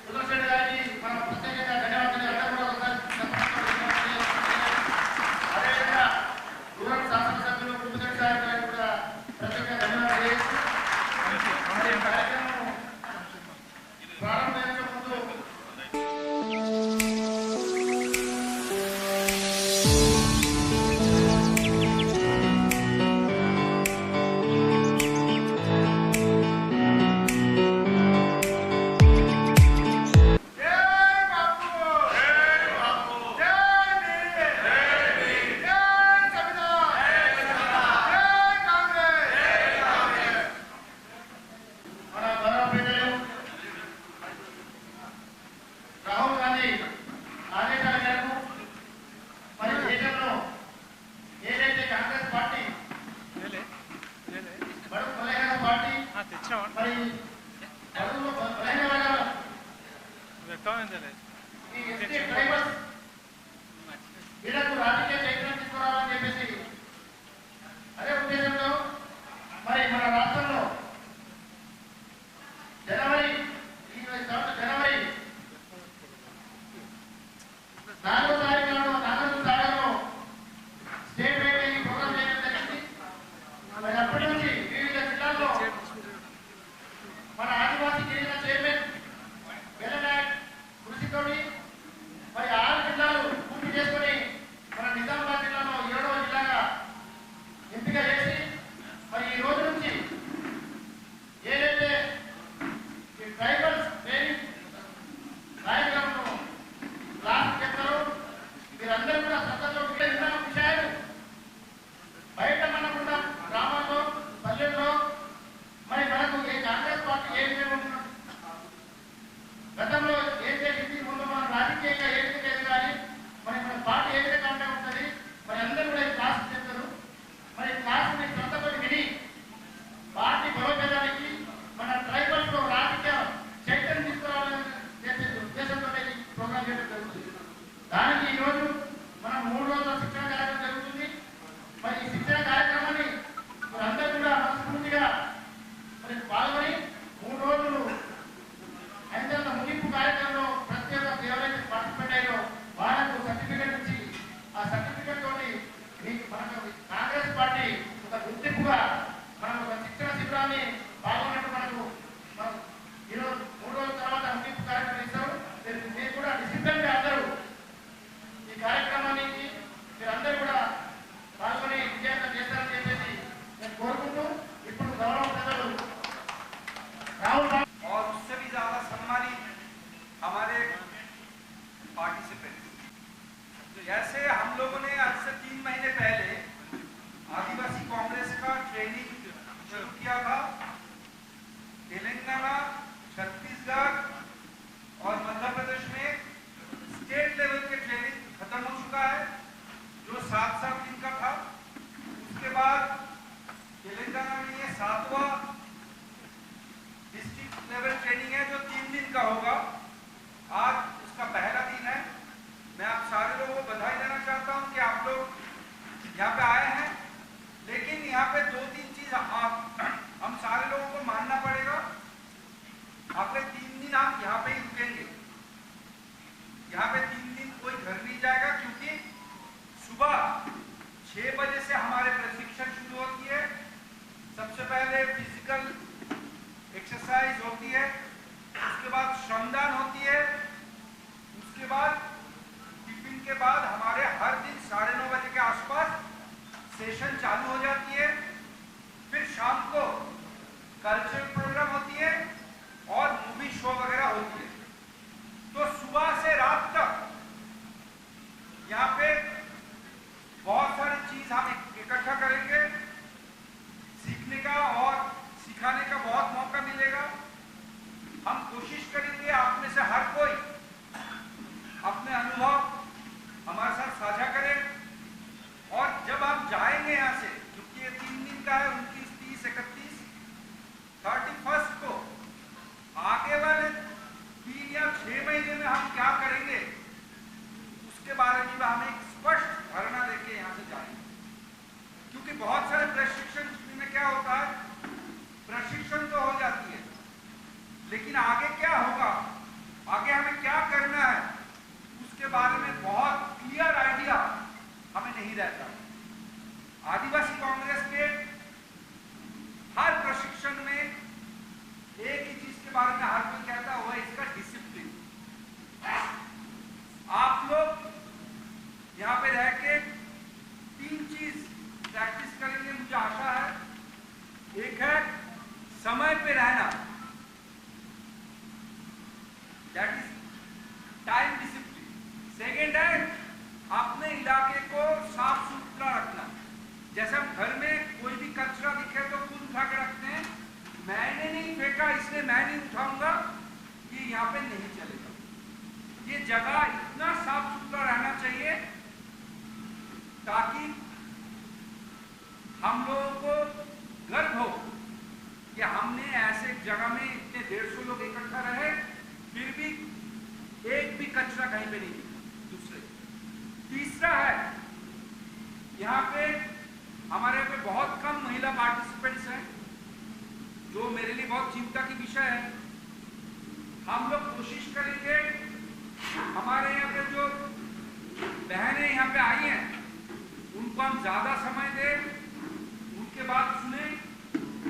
సుదర్శన్ గారికి మనం ప్రత్యేకంగా ధన్యవాదాలు అందరూ కూడా అదేవిధంగా రూరల్ శాసనసభ్యులు కుటుంబ గారికి కూడా ప్రత్యేకంగా ధన్యవాదాలు చేస్తూ కార్యక్రమం ప్రారంభించే ముందు వీళ్ళకు రాజకీయ చైతన్యం తీసుకురావాలని చెప్పేసి అదే ఉద్దేశంతో మరి మన రాష్ట్రంలో జనవరి 4వ తారీఖు నాగర్లో స్టేట్ వైడ్ ప్రోగ్రామ్ చేయడం జరిగింది. మరి అప్పటి నుంచి వివిధ జిల్లాల్లో మన ఆదివాసీ గిరిజన చైర్మన్ వెల్లనాయక్ కృషితోటి మరి 6 జిల్లాలు పూర్తి చేసుకొని మన నిజామాబాద్ జిల్లాలో 7వ జిల్లాగా ఎంపిక చేసి మరి ఈ రోజు నుంచి ఏదైతే ఈ ట్రైబల్స్ ట్రైనింగ్ కార్యక్రమంలో క్లాస్ చెప్తారో మీరందరూ కూడా శ్రద్ధతో విషయాలు బయట మనకున్న గ్రామాల్లో పల్లెల్లో మరి మనకు ఏ కాంగ్రెస్ పార్టీ ఏ విధంగా ఉంటున్నాం గతంలో ఏం చేసింది ముందు మనం రాజకీయంగా ఏ విధంగా ఎదగాలి మరి మన పార్టీ ఏ విధంగా ఉంటుంది మరి అందరూ కూడా ఈ క్లాస్ చెప్తారు. మరి క్లాస్ శ్రద్ధతో విని పార్టీ బలోపేతానికి మన ట్రైబల్స్ లో రాజకీయ చైతన్యం తీసుకురావాలని చెప్పేసి ఉద్దేశంతో ఈ ప్రోగ్రాం చేయడం జరుగుతుంది. దానికి ఈరోజు మనం 3 రోజుల శిక్షణ కార్యక్రమం జరుగుతుంది. మరి ఈ శిక్షణ కార్యక్రమాన్ని అందరూ కూడా మనస్ఫూర్తిగా మరి పాల్గొని 3 రోజులు అయితే ముగింపు కార్యక్రమంలో ప్రత్యేక ఎవరైతే పార్టిసిపేట్ అయ్యారో వాళ్ళకు సర్టిఫికేట్ ఇచ్చి ఆ సర్టిఫికేట్ తోటి మీకు మనకు కాంగ్రెస్ పార్టీ ఒక గుర్తింపుగా మనం ఒక శిక్షణ శిబిరాన్ని పాల్గొన్నట్టు మనం ఈరోజు 3 రోజుల తర్వాత ముగింపు కార్యక్రమం ఇస్తారు. మీరు కూడా డిసిప్లిన్ గా అందరూ ఈ కార్యక్రమానికి మీరందరూ కూడా పాల్గొని విజయవంతం చేస్తారని చెప్పేసి నేను కోరుకుంటూ ఇప్పుడు గౌరవ ప్రజలు రాహుల్ और उससे भी ज्यादा सम्मानित हमारे पार्टिसिपेंट जैसे हम लोगों ने आज से 3 महीने पहले आदिवासी कांग्रेस का ट्रेनिंग शुरू किया था। तेलंगाना, छत्तीसगढ़ और मध्य प्रदेश में स्टेट लेवल के ट्रेनिंग खत्म हो चुका है जो 7 दिन का था। उसके बाद तेलंगाना में ये 7वां डिस्ट्रिक्ट लेवल ट्रेनिंग है जो 3 दिन का होगा। आज उसका पहला दिन है। मैं आप सारे लोगों को बधाई देना चाहता हूं कि आप लोग यहाँ पे आए हैं, लेकिन यहाँ पे 2-3 चीज हम सारे लोगों को मानना पड़ेगा। आपके 3 दिन आप यहाँ पे ही रुकेंगे। यहाँ पे 3 दिन कोई घर नहीं जाएगा, क्योंकि सुबह 6 बजे से हमारे प्रशिक्षण शुरू होती है। सबसे पहले फिजिकल एक्सरसाइज होती है, उसके बाद श्रमदान होती है, उसके बाद टिफिन के बाद हमारे हर दिन 9:30 बजे के आसपास सेशन चालू हो जाती है। फिर शाम को कल्चरल प्रोग्राम होती है और मूवी शो वगैरह होती है। तो सुबह से रात तक यहाँ पे बहुत सारी चीज हम इकट्ठा करेंगे। सीखने का और सिखाने का बहुत मौका मिलेगा। हम कोशिश करेंगे आप में से हर कोई अपने अनुभव हमारे साथ साझा करें। और जब आप जाएंगे यहाँ से, क्योंकि that is time discipline. Second है अपने इलाके को साफ सुथरा रखना। जैसे हम घर में कोई भी कचरा दिखे तो खुद उठा के रखते हैं, मैंने नहीं फेंका इसलिए मैं नहीं उठाऊंगा, ये यहाँ पे नहीं चलेगा। ये जगह इतना साफ सुथरा रहना चाहिए ताकि हम लोगों को गर्व हो कि हमने ऐसे जगह में इतने 150 लोग इकट्ठा रहे, फिर भी एक भी कचरा कहीं पे नहीं दिखा। दूसरे तीसरा है, यहाँ पे हमारे पे बहुत कम महिला पार्टिसिपेंट्स हैं, जो मेरे लिए बहुत चिंता की विषय है। हम लोग कोशिश करेंगे हमारे यहाँ पे जो बहनें यहाँ पे आई हैं उनको हम ज्यादा समय दें, उनके बात सुने,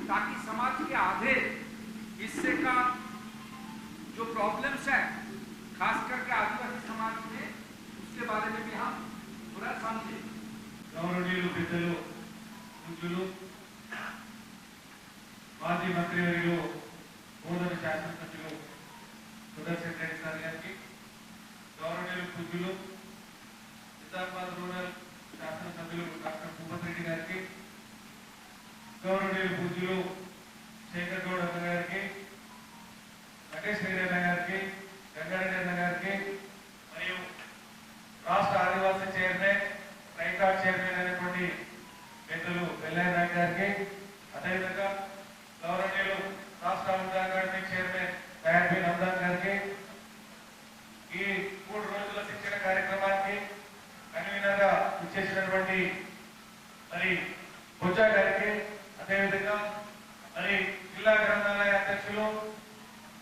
ताकि समाज के आधे हिस्से का जो प्रॉब्लम्स है खास करके आदिवासी समाज में, उसके बारे में भी हम थोड़ा समझें। गौरवनीयुలు పెద్దలు పూజ్యులు మాజీ మంత్రివర్యులు బోధన శాసనసభ్యులు సుదర్శన్ రెడ్డి సార్ గారికి, గౌరవనీయులు పూజ్యులు నిజామాబాద్ రూరల్ శాసనసభ్యులు డాక్టర్ భూపత్ రెడ్డి గారికి, గౌరవనీయులు పూజ్యులు శేఖర్ గౌడ్ అన్న గారికి, నటేష్ రెడ్డి అన్న గారికి, గంగారెడ్డి అన్న గారికి, మరియు రాష్ట్ర ఆదివాసీ చైర్మన్ రైకార్డ్ చైర్మన్ అయినటువంటి పెద్దలు వెల్లయ్య నాయక్ గారికి, అదేవిధంగా గౌరవనీయులు రాష్ట్ర ఉర్దూ అకాడమీ చైర్మన్ దయాన్ బిన్ హమ్దాన్ గారికి, ఈ 3 రోజుల శిక్షణ కార్యక్రమానికి కన్వీనర్ గా ఇచ్చేసినటువంటి మరి బుజ్జా గారికి, అదేవిధంగా మరి జిల్లా గ్రంథాలయ అధ్యక్షులు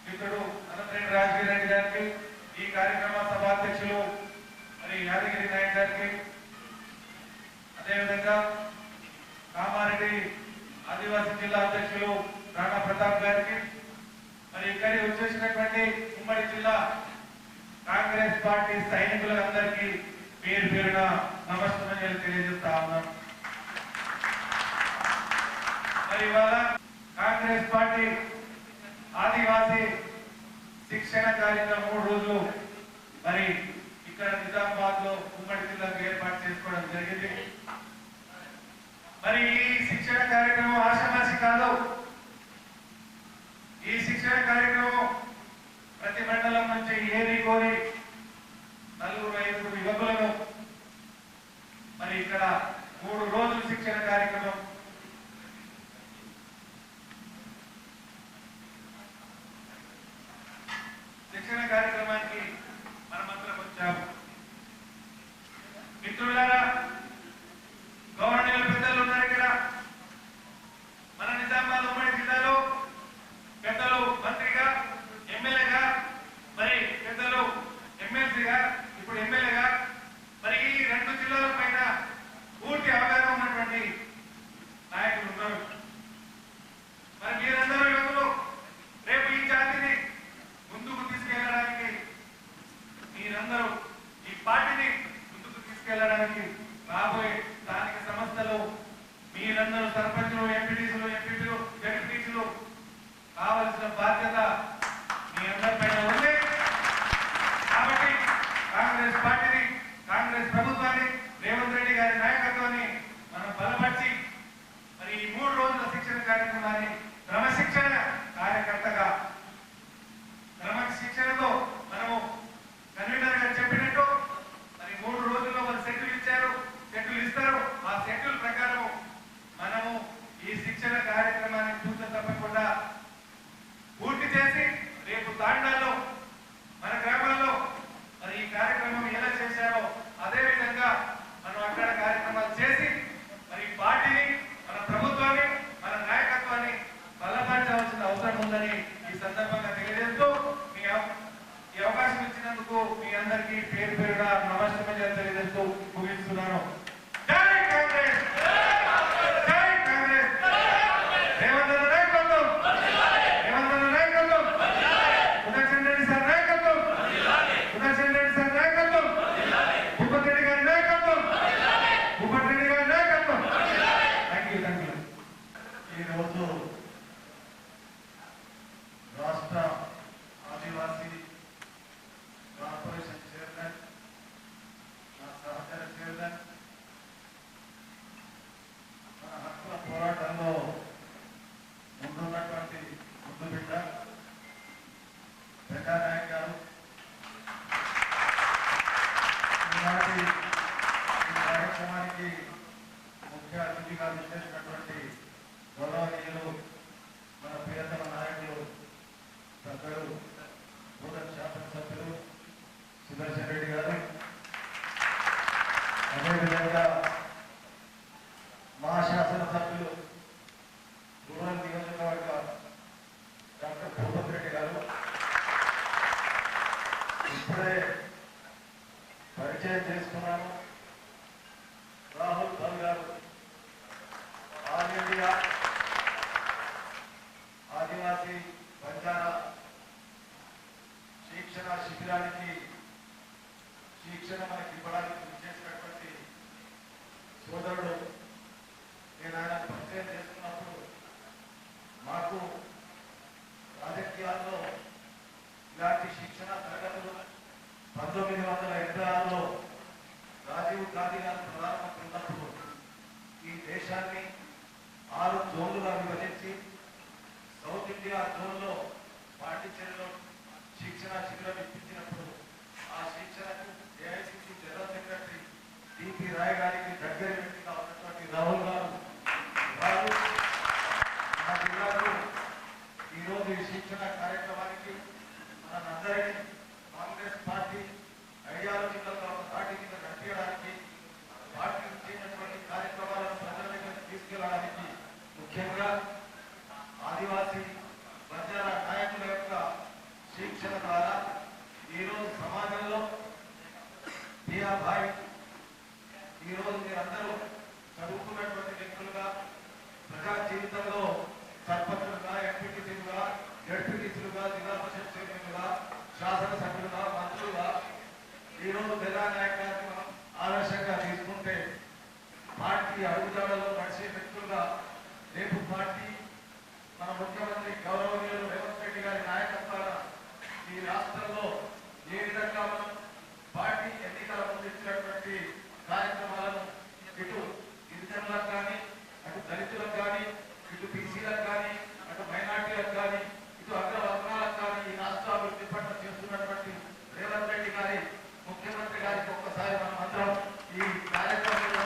మిత్రుడు అనంతరెడ్డి రాజగిరి రెడ్డి గారికి, ఈ కార్యక్రమ సభ అధ్యక్షులు మరి యాదగిరి నాయక్ గారికి, అదేవిధంగా కామారెడ్డి ఆదివాసీ జిల్లా అధ్యక్షులు రాణా ప్రతాప్ గారికి, మరి ఇక్కడికి వచ్చేసినటువంటి ఉమ్మడి జిల్లా కాంగ్రెస్ పార్టీ సైనికులందరికీ పేరు పేరున నమస్కారాలు తెలియజేస్తా ఉన్నాం. మరి ఇవాళ కాంగ్రెస్ పార్టీ ఆదివాసీ శిక్షణ కార్యక్రమం 3 రోజులు మరి ఇక్కడ నిజామాబాద్ లో ఉమ్మడి జిల్లాకు ఏర్పాటు చేసుకోవడం జరిగింది. మరి ఈ శిక్షణ కార్యక్రమం ఆషామాషి కాదు. ఈ శిక్షణ కార్యక్రమం ప్రతి మండలం నుంచి ఏరి కోరి 4-5 యువకులను మరి ఇక్కడ 3 రోజులు శిక్షణ కార్యక్రమం కార్యక్రమానికి మనమందరం వచ్చాము. మిత్రులారా, గవర్నర్ పెద్దలు ఉన్నారు ఇక్కడ. మన నిజామాబాద్ ఉమ్మడి జిల్లాలో పెద్దలు మంత్రిగా, ఎమ్మెల్యేగా, మరి పెద్దలు ఎమ్మెల్సీగా, ఇప్పుడు ఎమ్మెల్యేగా, మరి ఈ 2 జిల్లాల పైన పూర్తి అవగాహన ఉన్నటువంటి నాయకులు ఉన్నారు. మరి మీరందరూ యువకులు రేపు ఈ జాతిని ముందుకు తీసుకెళ్లడానికి, మీరందరూ ఈ పార్టీని ముందుకు తీసుకెళ్లడానికి రాబోయే స్థానిక సంస్థలు మీరందరూ సర్పంచులు, ఎంపీటీసీలు, ఎంపీపీలు, జడ్పీటీసీలు కావాల్సిన బాధ్యత మీ అందరిపైన ఉంది. కాబట్టి కాంగ్రెస్ పార్టీని, కాంగ్రెస్ ప్రభుత్వాన్ని, రేవంత్ రెడ్డి గారి నాయకత్వాన్ని మనం బలపరిచి మరి ఈ 3 రోజుల శిక్షణ కార్యక్రమాన్ని క్రమశిక్షణ కార్యకర్తగా, క్రమశిక్షణతో మనము కన్వీనర్ గారు చెప్పినట్టు మరి 3 రోజుల్లో వాళ్ళు షెడ్యూల్ ఇచ్చారు, షెడ్యూల్ ఇస్తారు. ఆ షెడ్యూల్ ప్రకారం మనము ఈ శిక్షణ కార్యక్రమాన్ని చూసి తప్పకుండా పూర్తి చేసి రేపు తాండాల్లో మన గ్రామాల్లో మరి ఈ కార్యక్రమం ఎలా చేశారో అదే విధంగా మనం అక్కడ కార్యక్రమాలు చేసి మరి పార్టీని, మన ప్రభుత్వాన్ని, మన నాయకత్వాన్ని బలపరచాల్సిన అవసరం ఉందని ఈ సందర్భంగా తెలియజేస్తూ ఈ అవకాశం ఇచ్చినందుకు మీ అందరికీ పేరు పేరుగా నమస్కారాలు తెలియజేస్తూ ముగిస్తున్నాను. జై కాంగ్రెస్, జై కాంగ్రెస్. రేవంత్ నాయకత్వం, రేవంత్ నాయకత్వం, సుదర్శన్ రెడ్డి సార్ నాయకత్వం, సుదర్శన్ రెడ్డి సార్ నాయకత్వం, భూపత్ రెడ్డి గారి నాయకత్వం, భూపత్ రెడ్డి గారి నాయకత్వం. Thank you. ఈరోజు రాష్ట్ర ఆదివాసీ ఇప్పుడే పరిచయం చేసుకున్నాను. రాహుల్ భల్ గారు ఆల్ ఇండియా ఆదివాసీ బంజారా శిక్షణ శిబిరానికి శిక్షణ మనకి ఇవ్వడానికి చేసినటువంటి సోదరుడు. నేను ఆయన పరిచయం చేసుకున్నప్పుడు మాకు రాజకీయాల్లో ఇలాంటి శిక్షణ తరగతులు 1986లో రాజీవ్ గాంధీ గారు ప్రధానమంత్రి ఉన్నప్పుడు ఈ దేశాన్ని 6 జోన్లుగా విభజించి సౌత్ ఇండియా జోన్లో పాండిచ్చేరిలో శిక్షణ శిబిరం ఇప్పించినప్పుడు ఆ శిక్షణకు AICC general secretary TP Rai గారికి దగ్గర వ్యక్తిగా ఉన్నటువంటి రాహుల్ గారు మా జిల్లాకు ఈరోజు ఈ శిక్షణ కార్యక్రమానికి మనందరినీ కాంగ్రెస్ పార్టీ ఐడియాలజికల్గా ఒక పార్టీ కింద నడిపించడానికి పార్టీ చేసినటువంటి కార్యక్రమాలను ప్రజల దగ్గరికి తీసుకెళ్లడానికి ముఖ్యంగా ఆదివాసీ బంజారా నాయకుల యొక్క శిక్షణ ద్వారా ఈరోజు సమాజంలో భాయ్ ఈరోజు మీరందరూ చదువుకున్నటువంటి వ్యక్తులుగా ప్రజా జీవితంలో సర్పంచులుగా, ఎంపీటీసీలుగా, జడ్పీటీసీలుగా, జిల్లా పరిషత్ చైర్మన్లుగా, శాసనసభ్యులుగా, మంత్రులుగా ఈరోజు ప్రజా నాయకులను మనం ఆదర్శంగా తీసుకుంటే పార్టీ అడుగుజాడలో నడిచే వ్యక్తులుగా రేపు పార్టీ మన ముఖ్యమంత్రి గౌరవనీయులు రేవంత్ రెడ్డి గారి నాయకత్వాన ఈ రాష్ట్రంలో ఏ విధంగా మనం పార్టీ ఎన్నికల ముందు ఇచ్చినటువంటి కార్యక్రమాలను ఇటు గిరిజనులకు కానీ, అటు దళితులకు కానీ, ఇటు బీసీలకు కానీ, అటు మైనార్టీలకు కానీ, ఇటు అగ్రవర్గాలకు కానీ ఈ రాష్ట్ర అభివృద్ధి పట్ల చేస్తున్నటువంటి రేవంత్ రెడ్డి గారి ముఖ్యమంత్రి గారికి ఒక్కసారి మనం అందరం ఈ కార్యక్రమంలో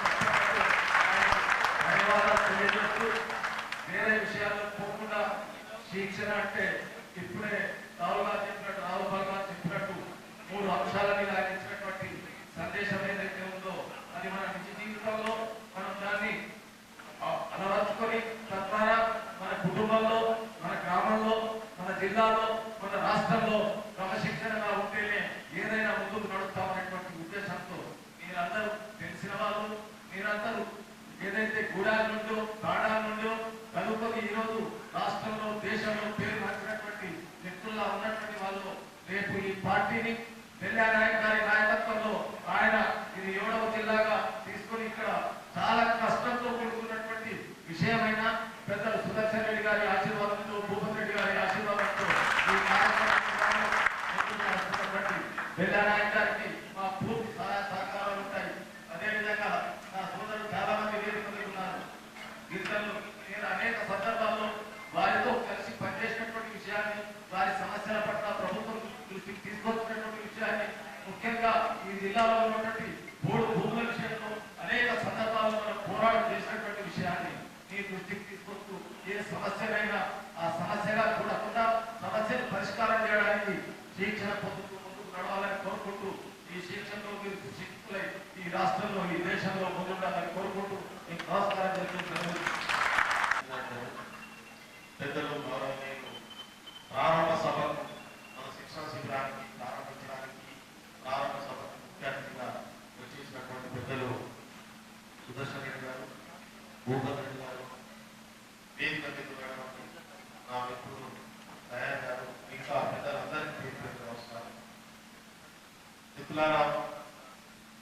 ధన్యవాదాలు తెలియజేస్తూ వేరే విషయాల్లో పోకుండా శిక్షణ అంటే ఇప్పుడే రాహుల్ భల్ గారు చెప్పినట్టు 3 అంశాల మీద ఆయన ఇచ్చినటువంటి సందేశం ఏదైతే ఉందో అది మన నిజ జీవితంలో మనం దాన్ని అలవర్చుకొని తద్వారా మన కుటుంబంలో, మన గ్రామంలో, మన జిల్లాలో, మన రాష్ట్రంలో క్రమశిక్షణగా ఉంటేనే ఏదైనా ముందుకు నడుస్తామనేటువంటి ఉద్దేశంతో మీరందరూ తెలిసిన వాళ్ళు, మీరందరూ ఏదైతే గూడాల నుండో తాడాల నుండో కలుపుకొని ఈరోజు రాష్ట్రంలో, దేశంలో పేరు మార్చినటువంటి వ్యక్తుల్లో ఉన్నటువంటి వాళ్ళు రేపు ఈ పార్టీని వెల్లానాయక్ గారి నాయకత్వంలో ఆయన ఇది 7వ జిల్లాగా తీసుకుని ఇక్కడ చాలా కష్టంతో కూడుకున్నటువంటి విషయమైన పెద్దలు సుదర్శన్ రెడ్డి గారి ఆశీర్వాదంతో, భూపతి రెడ్డి గారి ఆశీర్వాదంతో ఈ కార్యక్రమాన్ని వెల్లానాయక్ గారికి మా పూర్తి సహాయ సహకారాలు ఉంటాయి. అదేవిధంగా నా సోదరులు చాలా మంది వేదిక మీద ఉన్నారు. గిరిజనులు నేను అనేక సందర్భాల్లో వారితో కలిసి పనిచేసినటువంటి విషయాన్ని, వారి సమస్యల పట్ల ప్రభుత్వం దృష్టికి తీసుకొచ్చినటువంటి విషయాన్ని, ముఖ్యంగా ఈ జిల్లాలో ఉన్నటువంటి భూముల విషయంలో అనేక సందర్భాల్లో మనం పోరాటం చేసినటువంటి విషయాన్ని మీ దృష్టికి తీసుకొస్తూ ఏ సమస్యలైనా ఆ సమస్యగా చూడకుండా సమస్యను పరిష్కారం చేయడానికి శిక్షణ పొందుతూ ముందుకు నడవాలని కోరుకుంటూ ఈ శిక్షణలో మీరు శిక్షకులై ఈ రాష్ట్రంలో, ఈ దేశంలో ముందుండాలని కోరుకుంటూ మీకు నమస్కారం చేస్తున్నాను. పెద్దలు గౌరవనీయులు ప్రారంభ సభకు మన శిక్షణ శిబిరానికి ప్రారంభించడానికి ప్రారంభ సభకు ముఖ్య అతిథిగా వచ్చేసినటువంటి పెద్దలు సుదర్శన్ రెడ్డి గారు, భూపతి రెడ్డి గారు, వేదిక పెద్దలు నా మిత్రులు దయాన్ గారు, ఇంకా పెద్దలందరికీ పేరు నమస్కారం. మిత్రులారా,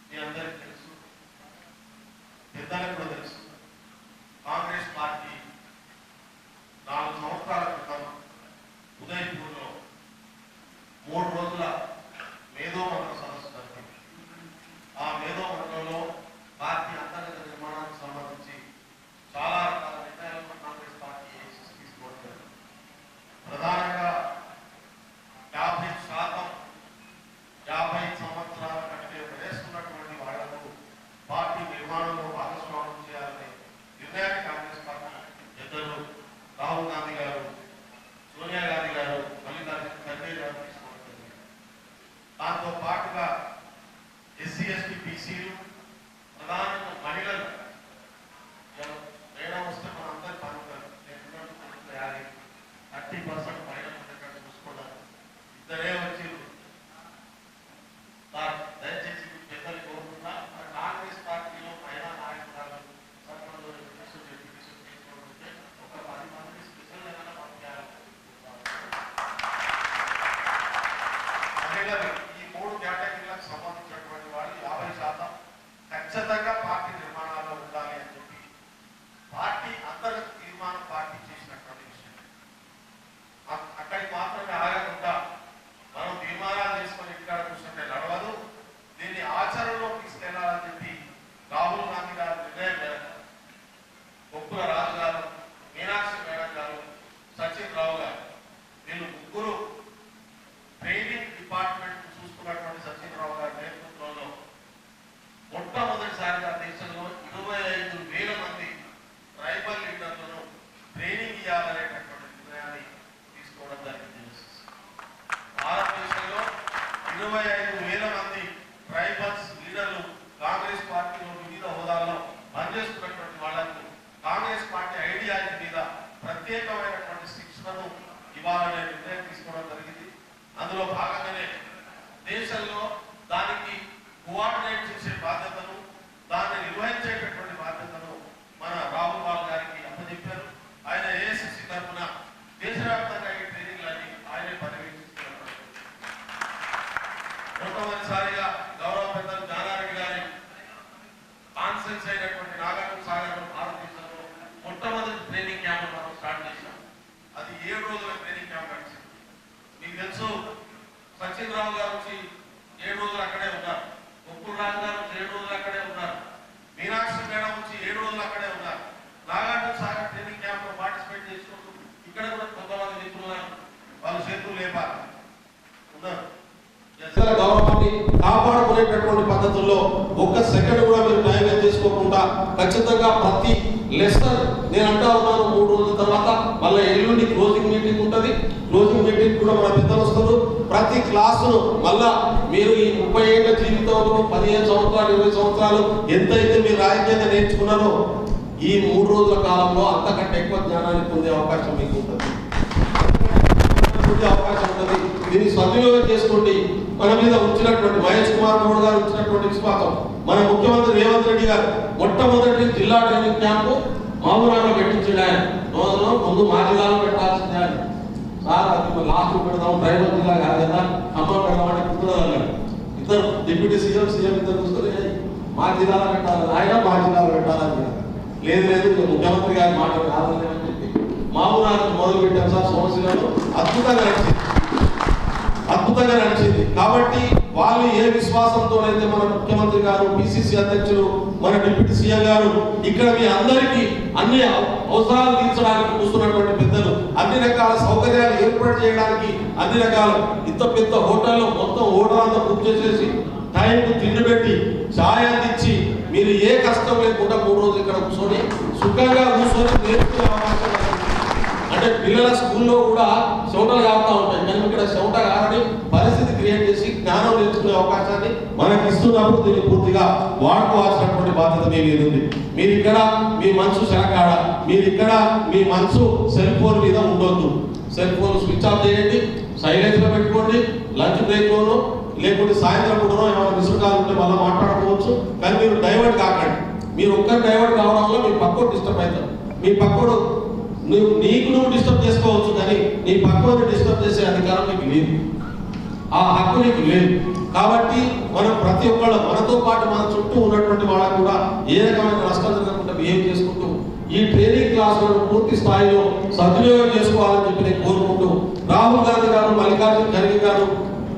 మీ అందరికీ తెలుసు, పెద్దలకు కూడా తెలుసు, కాంగ్రెస్ పార్టీ 4 సంవత్సరాల క్రితం ఉదయపూర్లో 3 రోజుల మేధోమండల సదస్సు జరిగింది. ఆ మేధోమండలంలో పార్టీ అంతర్గత నిర్మాణానికి సంబంధించి చాలా రకాల నిర్ణయాలను కాంగ్రెస్ పార్టీ తీసుకోవడం జరిగింది. ప్రధానంగా 50% 50 సంవత్సరాల కంటే వయస్సున్నటువంటి వాళ్లకు పార్టీ నిర్మాణంలో భాగస్వామ్యం చేయాలనే నిర్ణయాన్ని కాంగ్రెస్ పార్టీ పెద్దలు రాహుల్ గాంధీ గారు, సోనియా గాంధీ గారు, మల్లికార్జున ఖర్గే గారు తీసుకోవడం జరిగింది. దాంతో పాటు మహిళలు ఈ 3 కేటగిరీలకు సంబంధించినటువంటి వాళ్ళు 50% ఖచ్చితంగా పార్టీ నిర్మాణాల్లో ఉండాలి అని చెప్పి పార్టీ అంతర్గత తీర్మానం పార్టీ చేసినటువంటి విషయం. అక్కడికి మాత్రమే ఆగకుండా మనం తీర్మానాలు చేసుకొని ఇక్కడ కూర్చుంటే నడవదు, దీన్ని ఆచరణలో తీసుకెళ్లాలని చెప్పి రాహుల్ గాంధీ గారి నిర్ణయం మేరకు కొప్పుల రాజు గారు, మీనాక్షి మేడం గారు, సచిన్ రావు గారు, వీళ్ళు ముగ్గురు ట్రైనింగ్ డిపార్ట్మెంట్ చూసుకున్నటువంటి సచిన్ రావు గారి నేతృత్వంలో మొట్టమొదటిసారిగా దేశంలో 25,000 మంది ట్రైబల్ లీడర్లను ట్రైనింగ్ ఇవ్వాలనేటటువంటి నిర్ణయాన్ని తీసుకోవడం జరిగింది. భారతదేశంలో 25,000 మంది ట్రైబల్స్ లీడర్లు కాంగ్రెస్ పార్టీలో వివిధ హోదాల్లో పనిచేస్తున్నటువంటి వాళ్లకు కాంగ్రెస్ పార్టీ ఐడియాలజీ మీద ప్రత్యేకమైనటువంటి శిక్షణను ఇవ్వాలనే నిర్ణయం తీసుకోవడం జరిగింది. అందులో భాగంగానే దేశంలో దానికి కోఆర్డినేట్ చేసే బాధ్యతను, దాన్ని నిర్వహించేటటువంటి బాధ్యతను మన రాహుల్ బాబు గారికి అప్పచెప్పారు. ఆయన ఏఐసిసి తరఫున దేశవ్యాప్తంగా ఈ ట్రైనింగ్లని ఆయనే పర్యవేక్షిస్తున్నారు. మొట్టమొదటిసారిగా గౌరవ పెద్దలు జానారెడ్డి గారి కాన్ఫరెన్స్ అయినటువంటి నాగార్జున సాగర్ భారతదేశంలో మొట్టమొదటి ట్రైనింగ్ క్యాంప్ మనం స్టార్ట్ చేశాం. అది 7 రోజుల ట్రైనింగ్ క్యాంప్ నడిచింది. మీకు తెలుసు, సచిన్ రావు గారు వచ్చి 7 రోజులు అక్కడే ఉన్నారు, కొప్పుల రాజు గారు 7 రోజులు అక్కడే ఉన్నారు, మీనాక్షి మేడం వచ్చి 7 రోజులు అక్కడే ఉన్నారు. నాగార్జున సాగర్ ట్రైనింగ్ క్యాంప్ లో పార్టిసిపేట్ చేసుకుంటూ ఇక్కడ కూడా కొంతమంది మిత్రులు వాళ్ళు చేతులు లేపారు ఉన్నారు. గౌరవాన్ని కాపాడుకునేటటువంటి పద్ధతుల్లో ఒక్క సెకండ్ కూడా మీరు టైం వేస్ట్ చేసుకోకుండా ఖచ్చితంగా ప్రతి లెసన్ నేను అంటా ఉన్నాను 3 రోజుల తర్వాత మళ్ళీ ఎల్లుండి క్లోజింగ్ మీటింగ్ ఉంటుంది. క్లోజింగ్ మీటింగ్ కూడా మన పెద్దలు వస్తారు. ప్రతి క్లాసును మళ్ళా మీరు ఈ 30 ఏళ్ల జీవితంలో 15 సంవత్సరాలు 20 సంవత్సరాలు ఎంతైతే మీరు రాజకీయంగా నేర్చుకున్నారో ఈ 3 రోజుల కాలంలో అంతకంటే ఎక్కువ జ్ఞానాన్ని పొందే అవకాశం మీకు ఉంటుంది. అవకాశం ఉంటుంది. దీన్ని సద్వినియోగం చేసుకోండి. మన మీద వచ్చినటువంటి మహేష్ కుమార్ గౌడ్ గారు వచ్చినటువంటి విశ్వాసం, మన ముఖ్యమంత్రి రేవంత్ రెడ్డి గారు మొట్టమొదటి జిల్లా ట్రైనింగ్ క్యాంపు మామూలుగా పెట్టించాడు. ఆయన ముందు మా జిల్లాలో పెట్టాల్సిందే అని సార్, అది లాస్ట్ పెడదాం, ట్రైబల్ జిల్లా కాదు కదా, ఖమ్మం పెడదాం అంటే కుదరదన్నాడు. ఇద్దరు డిప్యూటీ సీఎం ఇద్దరు చూసుకొని మా జిల్లాలో పెట్టాలి, ఆయన మా జిల్లాలో పెట్టాలని లేదు లేదు ముఖ్యమంత్రి గారి మాట కాదని చెప్పి మామూలు మొదలు పెట్టాం సార్. సమస్యలను అద్భుతంగా నడిచింది. కాబట్టి వాళ్ళు ఏ విశ్వాసంతో అయితే మన ముఖ్యమంత్రి గారు, పిసిసి అధ్యక్షులు, మన డిప్యూటీ సీఎం గారు ఇక్కడ మీ అందరికీ అన్ని అవసరాలు తీర్చడానికి చూస్తున్నటువంటి పెద్దలు, అన్ని రకాల సౌకర్యాలు ఏర్పాటు చేయడానికి అన్ని రకాల ఇంత పెద్ద హోటల్లో మొత్తం హోటల్ అంతా బుక్ చేసేసి టైంకు తిండి పెట్టి ఛాయ్ అందించి మీరు ఏ కష్టం లేకుండా 3 రోజులు ఇక్కడ కూర్చొని సుఖంగా కూర్చొని నేర్చుకునే అవకాశం. అంటే పిల్లల స్కూల్లో కూడా చెమటలు కావుతూ ఉంటాయి, మనం ఇక్కడ చెమట కారని పరిస్థితి క్రియేట్ చేసి జ్ఞానం నేర్చుకునే అవకాశాన్ని మనకి ఇస్తున్నప్పుడు దీన్ని పూర్తిగా వాడుకోవాల్సినటువంటి బాధ్యత మీ మీద ఉంది. మీరు ఇక్కడ మీ మనసు శనకాడ, మీరు ఇక్కడ మీ మనసు సెల్ ఫోన్ మీద ఉండొద్దు. సెల్ ఫోన్ స్విచ్ ఆఫ్ చేయండి, సైలెన్స్ లో పెట్టుకోండి. లంచ్ బ్రేక్ లోనో లేకుంటే సాయంత్రం పూటనో ఏమైనా మిస్డ్ కాల్ ఉంటే మళ్ళీ మాట్లాడుకోవచ్చు. కానీ మీరు డైవర్ట్ కాకండి. మీరు ఒక్కరు డైవర్ట్ కావడం వల్ల మీ పక్కోడు డిస్టర్బ్ అవుతారు. మీ పక్కోడు నువ్వు డిస్టర్బ్ చేసుకోవచ్చు, కానీ నీ పక్కని డిస్టర్బ్ చేసే అధికారం నీకు లేదు, ఆ హక్కు నీకు లేదు. కాబట్టి మనం ప్రతి ఒక్కళ్ళు మనతో పాటు మన చుట్టూ ఉన్నటువంటి వాళ్ళకు కూడా ఏ రకమైన నష్టం జరగకుండా బిహేవ్ చేసుకుంటూ ఈ ట్రైనింగ్ క్లాసులను పూర్తి స్థాయిలో సద్వినియోగం చేసుకోవాలని చెప్పి నేను కోరుకుంటూ, రాహుల్ గాంధీ గారు, మల్లికార్జున ఖర్గే గారు,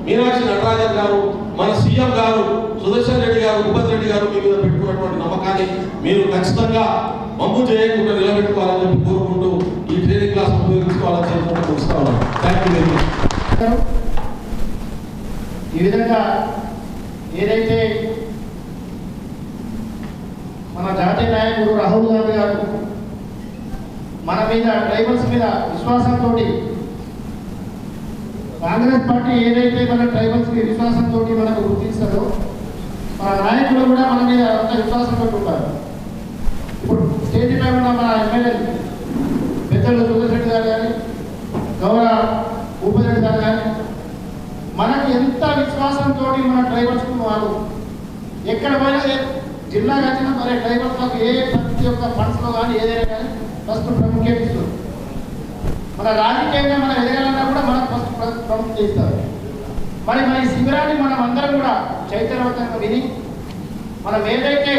మీనాక్షి నటరాజన్ గారు, మన సీఎం గారు, సుదర్శన్ రెడ్డి గారు, ఉపేంద్ర రెడ్డి గారు మీ మీద పెట్టుకున్నటువంటి నమ్మకాన్ని మీరు ఖచ్చితంగా మమ్ము చేయకుండా నిలబెట్టుకోవాలని చెప్పి కోరుకుంటూ ఈ ట్రైనింగ్ క్లాస్ ఉపయోగించుకోవాలని చెప్పి ముగిస్తాను. Thank you very much. ఈ విధంగా ఏదైతే మన జాతీయ నాయకుడు రాహుల్ గాంధీ గారు మన మీద ట్రైబల్స్ మీద విశ్వాసంతో, కాంగ్రెస్ పార్టీ ఏదైతే మన ట్రైబల్స్ కి విశ్వాసంతో మనకు గుర్తిస్తుందో మన నాయకులు కూడా మన మీద అంత విశ్వాసంతో ఉంటారు. ఇప్పుడు స్టేజ్ పై ఉన్న మన ఎమ్మెల్యే పెద్దలు సుదర్శన్ గారు కానీ, గౌరవ ఉపేంద్ర గారు కానీ మనకు ఎంత విశ్వాసంతో మన ట్రైబల్స్ వాళ్ళు ఎక్కడ పోయినా జిల్లాకి వచ్చినా మరి ట్రైబల్స్లకు ఏ ప్రతి ఒక్క ఫండ్స్లో కానీ ఏదైనా కానీ ఫస్ట్ ప్రాముఖ్యత ఇస్తారు. మన రాజకీయంగా మనం ఎదగాలన్నా కూడా మనకు ఫస్ట్ ప్రాముఖ్యత ఇస్తారు. మరి మన ఈ శిబిరాన్ని మనం అందరం కూడా చైతన్యవంతంగా విని మనం ఏదైతే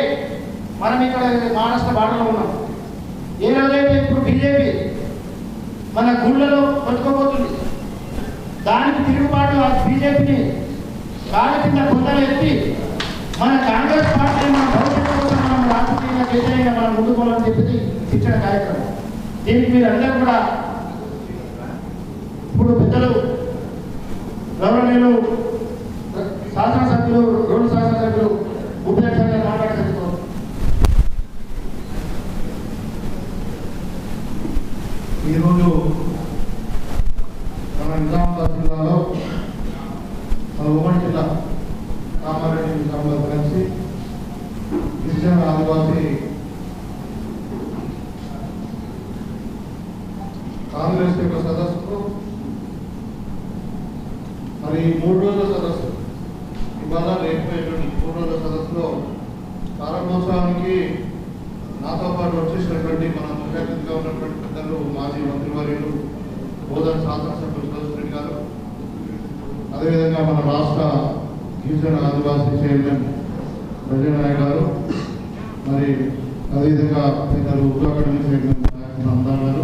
మనం ఇక్కడ మహారాష్ట్ర బాటలో ఉన్నాం, ఏ రోజైతే ఇప్పుడు బీజేపీ మన గుళ్ళలో బతుకోబోతుంది, దానికి తిరుగుబాటు ఆ బీజేపీని కాళ్ళ కింద కొందరు ఎత్తి మన కాంగ్రెస్ పార్టీని మన భవిష్యత్తు కోసం మనం రాజకీయంగా చైతన్యంగా మనం ముందుకోవాలని చెప్పి శిక్షణ కార్యక్రమం. దీనికి మీరు అందరూ కూడా ఇప్పుడు పెద్దలు గౌరవనీయులు శాసనసభ్యులు 2 శాసనసభ్యులు ఉపయోగంగా మాట్లాడగలుగుతారు. ఈరోజు మన నిజామాబాద్ జిల్లాలో ఉమ్మడి జిల్లా కామారెడ్డి నిజామాబాద్ కలిసి గిరిజన ఆదివాసీ కాంగ్రెస్ యొక్క సదస్సుకు మరి 3 రోజుల సదస్సు ఇవాళ రేపు ఎల్లుండి 3 రోజుల సదస్సులో ప్రారంభోత్సవానికి నాతో పాటు వచ్చేసినటువంటి మన ముఖ్య అతిథిగా ఉన్నటువంటి పెద్దలు మాజీ మంత్రివర్యులు బోధన శాసనసభ్యులు సురేష్ గారు, అదేవిధంగా మన రాష్ట్ర గిరిజన ఆదివాసీ చైర్మన్ రజనాయ్ గారు, మరి అదేవిధంగా పెద్దలు ఉర్దూ అకాడమీ చైర్మన్ నందాన్ గారు,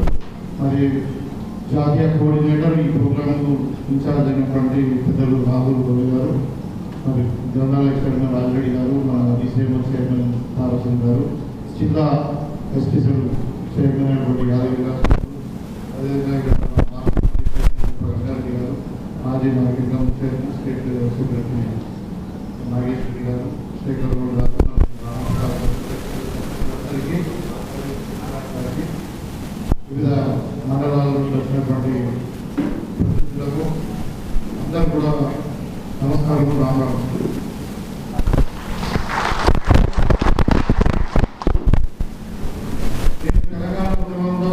మరి జాతీయ కోఆర్డినేటర్ ఈ ప్రోగ్రాంకు ఇన్ఛార్జ్ అయినటువంటి పెద్దలు రాహుల్ గోవి గారు, మరి జనరల్ చైర్మన్ రాజరెడ్డి గారు, మన డిసిఎంఎల్ చైర్మన్ తారసింగ్ గారు, జిల్లా ఎస్టీసీఎల్ చైర్మన్ అయినటువంటి యాదవ్ గారు, అదేవిధంగా గారు, మాజీ market chairman state secretary Nagesh Reddy గారు, శేఖర్ గౌడ్ గారు, వివిధ మండలాల నుంచి వచ్చినటువంటి ప్రతినిధులకు అందరూ కూడా నమస్కారం, రామరావు. తెలంగాణ ఉద్యమంలో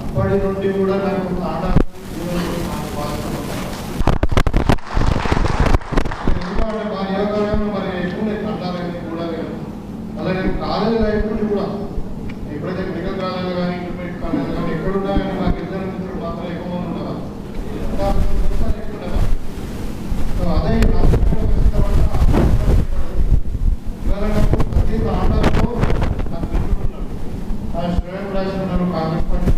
అప్పటి నుండి కూడా నాకు మా యోగంలో మరి ఎక్కువ నేను అంటారని కూడా లేదు. అలా నేను కాలేజీ లైఫ్ నుండి కూడా ఎప్పుడైతే మెడికల్ కాలేజ్ కానీ ఇంటర్మీడియట్ కాలేజ్ కానీ ఎక్కడున్నా కానీ నాకు ఇద్దరు మిత్రులు మాత్రం ఎక్కువ ఉండదు. సో అదే ఇవాళ నాకు ప్రతి ఆటలో నాకు మిత్రులున్నారు, నా స్టూడెంట్ రాస్తున్నారు కాంగ్రెస్ పార్టీ.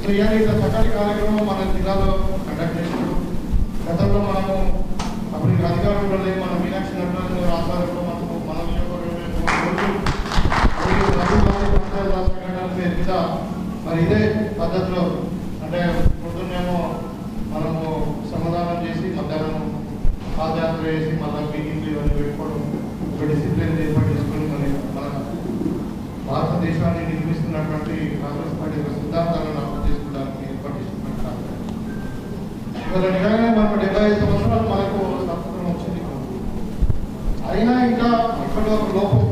సో ఇవాళ ఇట్లా చక్కటి కార్యక్రమం మన జిల్లాలో కండక్ట్ చేసినారు. గతంలో మనము అప్పుడు అధికారంలో లేదు, మన మీనాక్షి నటరాజు గారు ఆధ్వర్యంలో మనకు మన మీద మరి ఇదే పద్ధతిలో అంటే పొద్దున్నేమో మనము సమాధానం చేసి మధ్యాహ్నం పాదయాత్ర చేసి మళ్ళీ మీటింగ్లు ఇవన్నీ పెట్టుకోవడం, ఒక డిసిప్లిన్ ఏర్పాటు చేసుకొని మరి మన భారతదేశాన్ని నిర్మిస్తున్నటువంటి కాంగ్రెస్ పార్టీ యొక్క సిద్ధాంతాలను అమలు చేసుకోవడానికి ఏర్పాటు చేసినటువంటి ఇవాళ నిజంగానే మనకు 75 సంవత్సరాలు మనకు స్వాతంత్రం వచ్చింది. అయినా ఇంకా ఇప్పటి వరకు లోపం.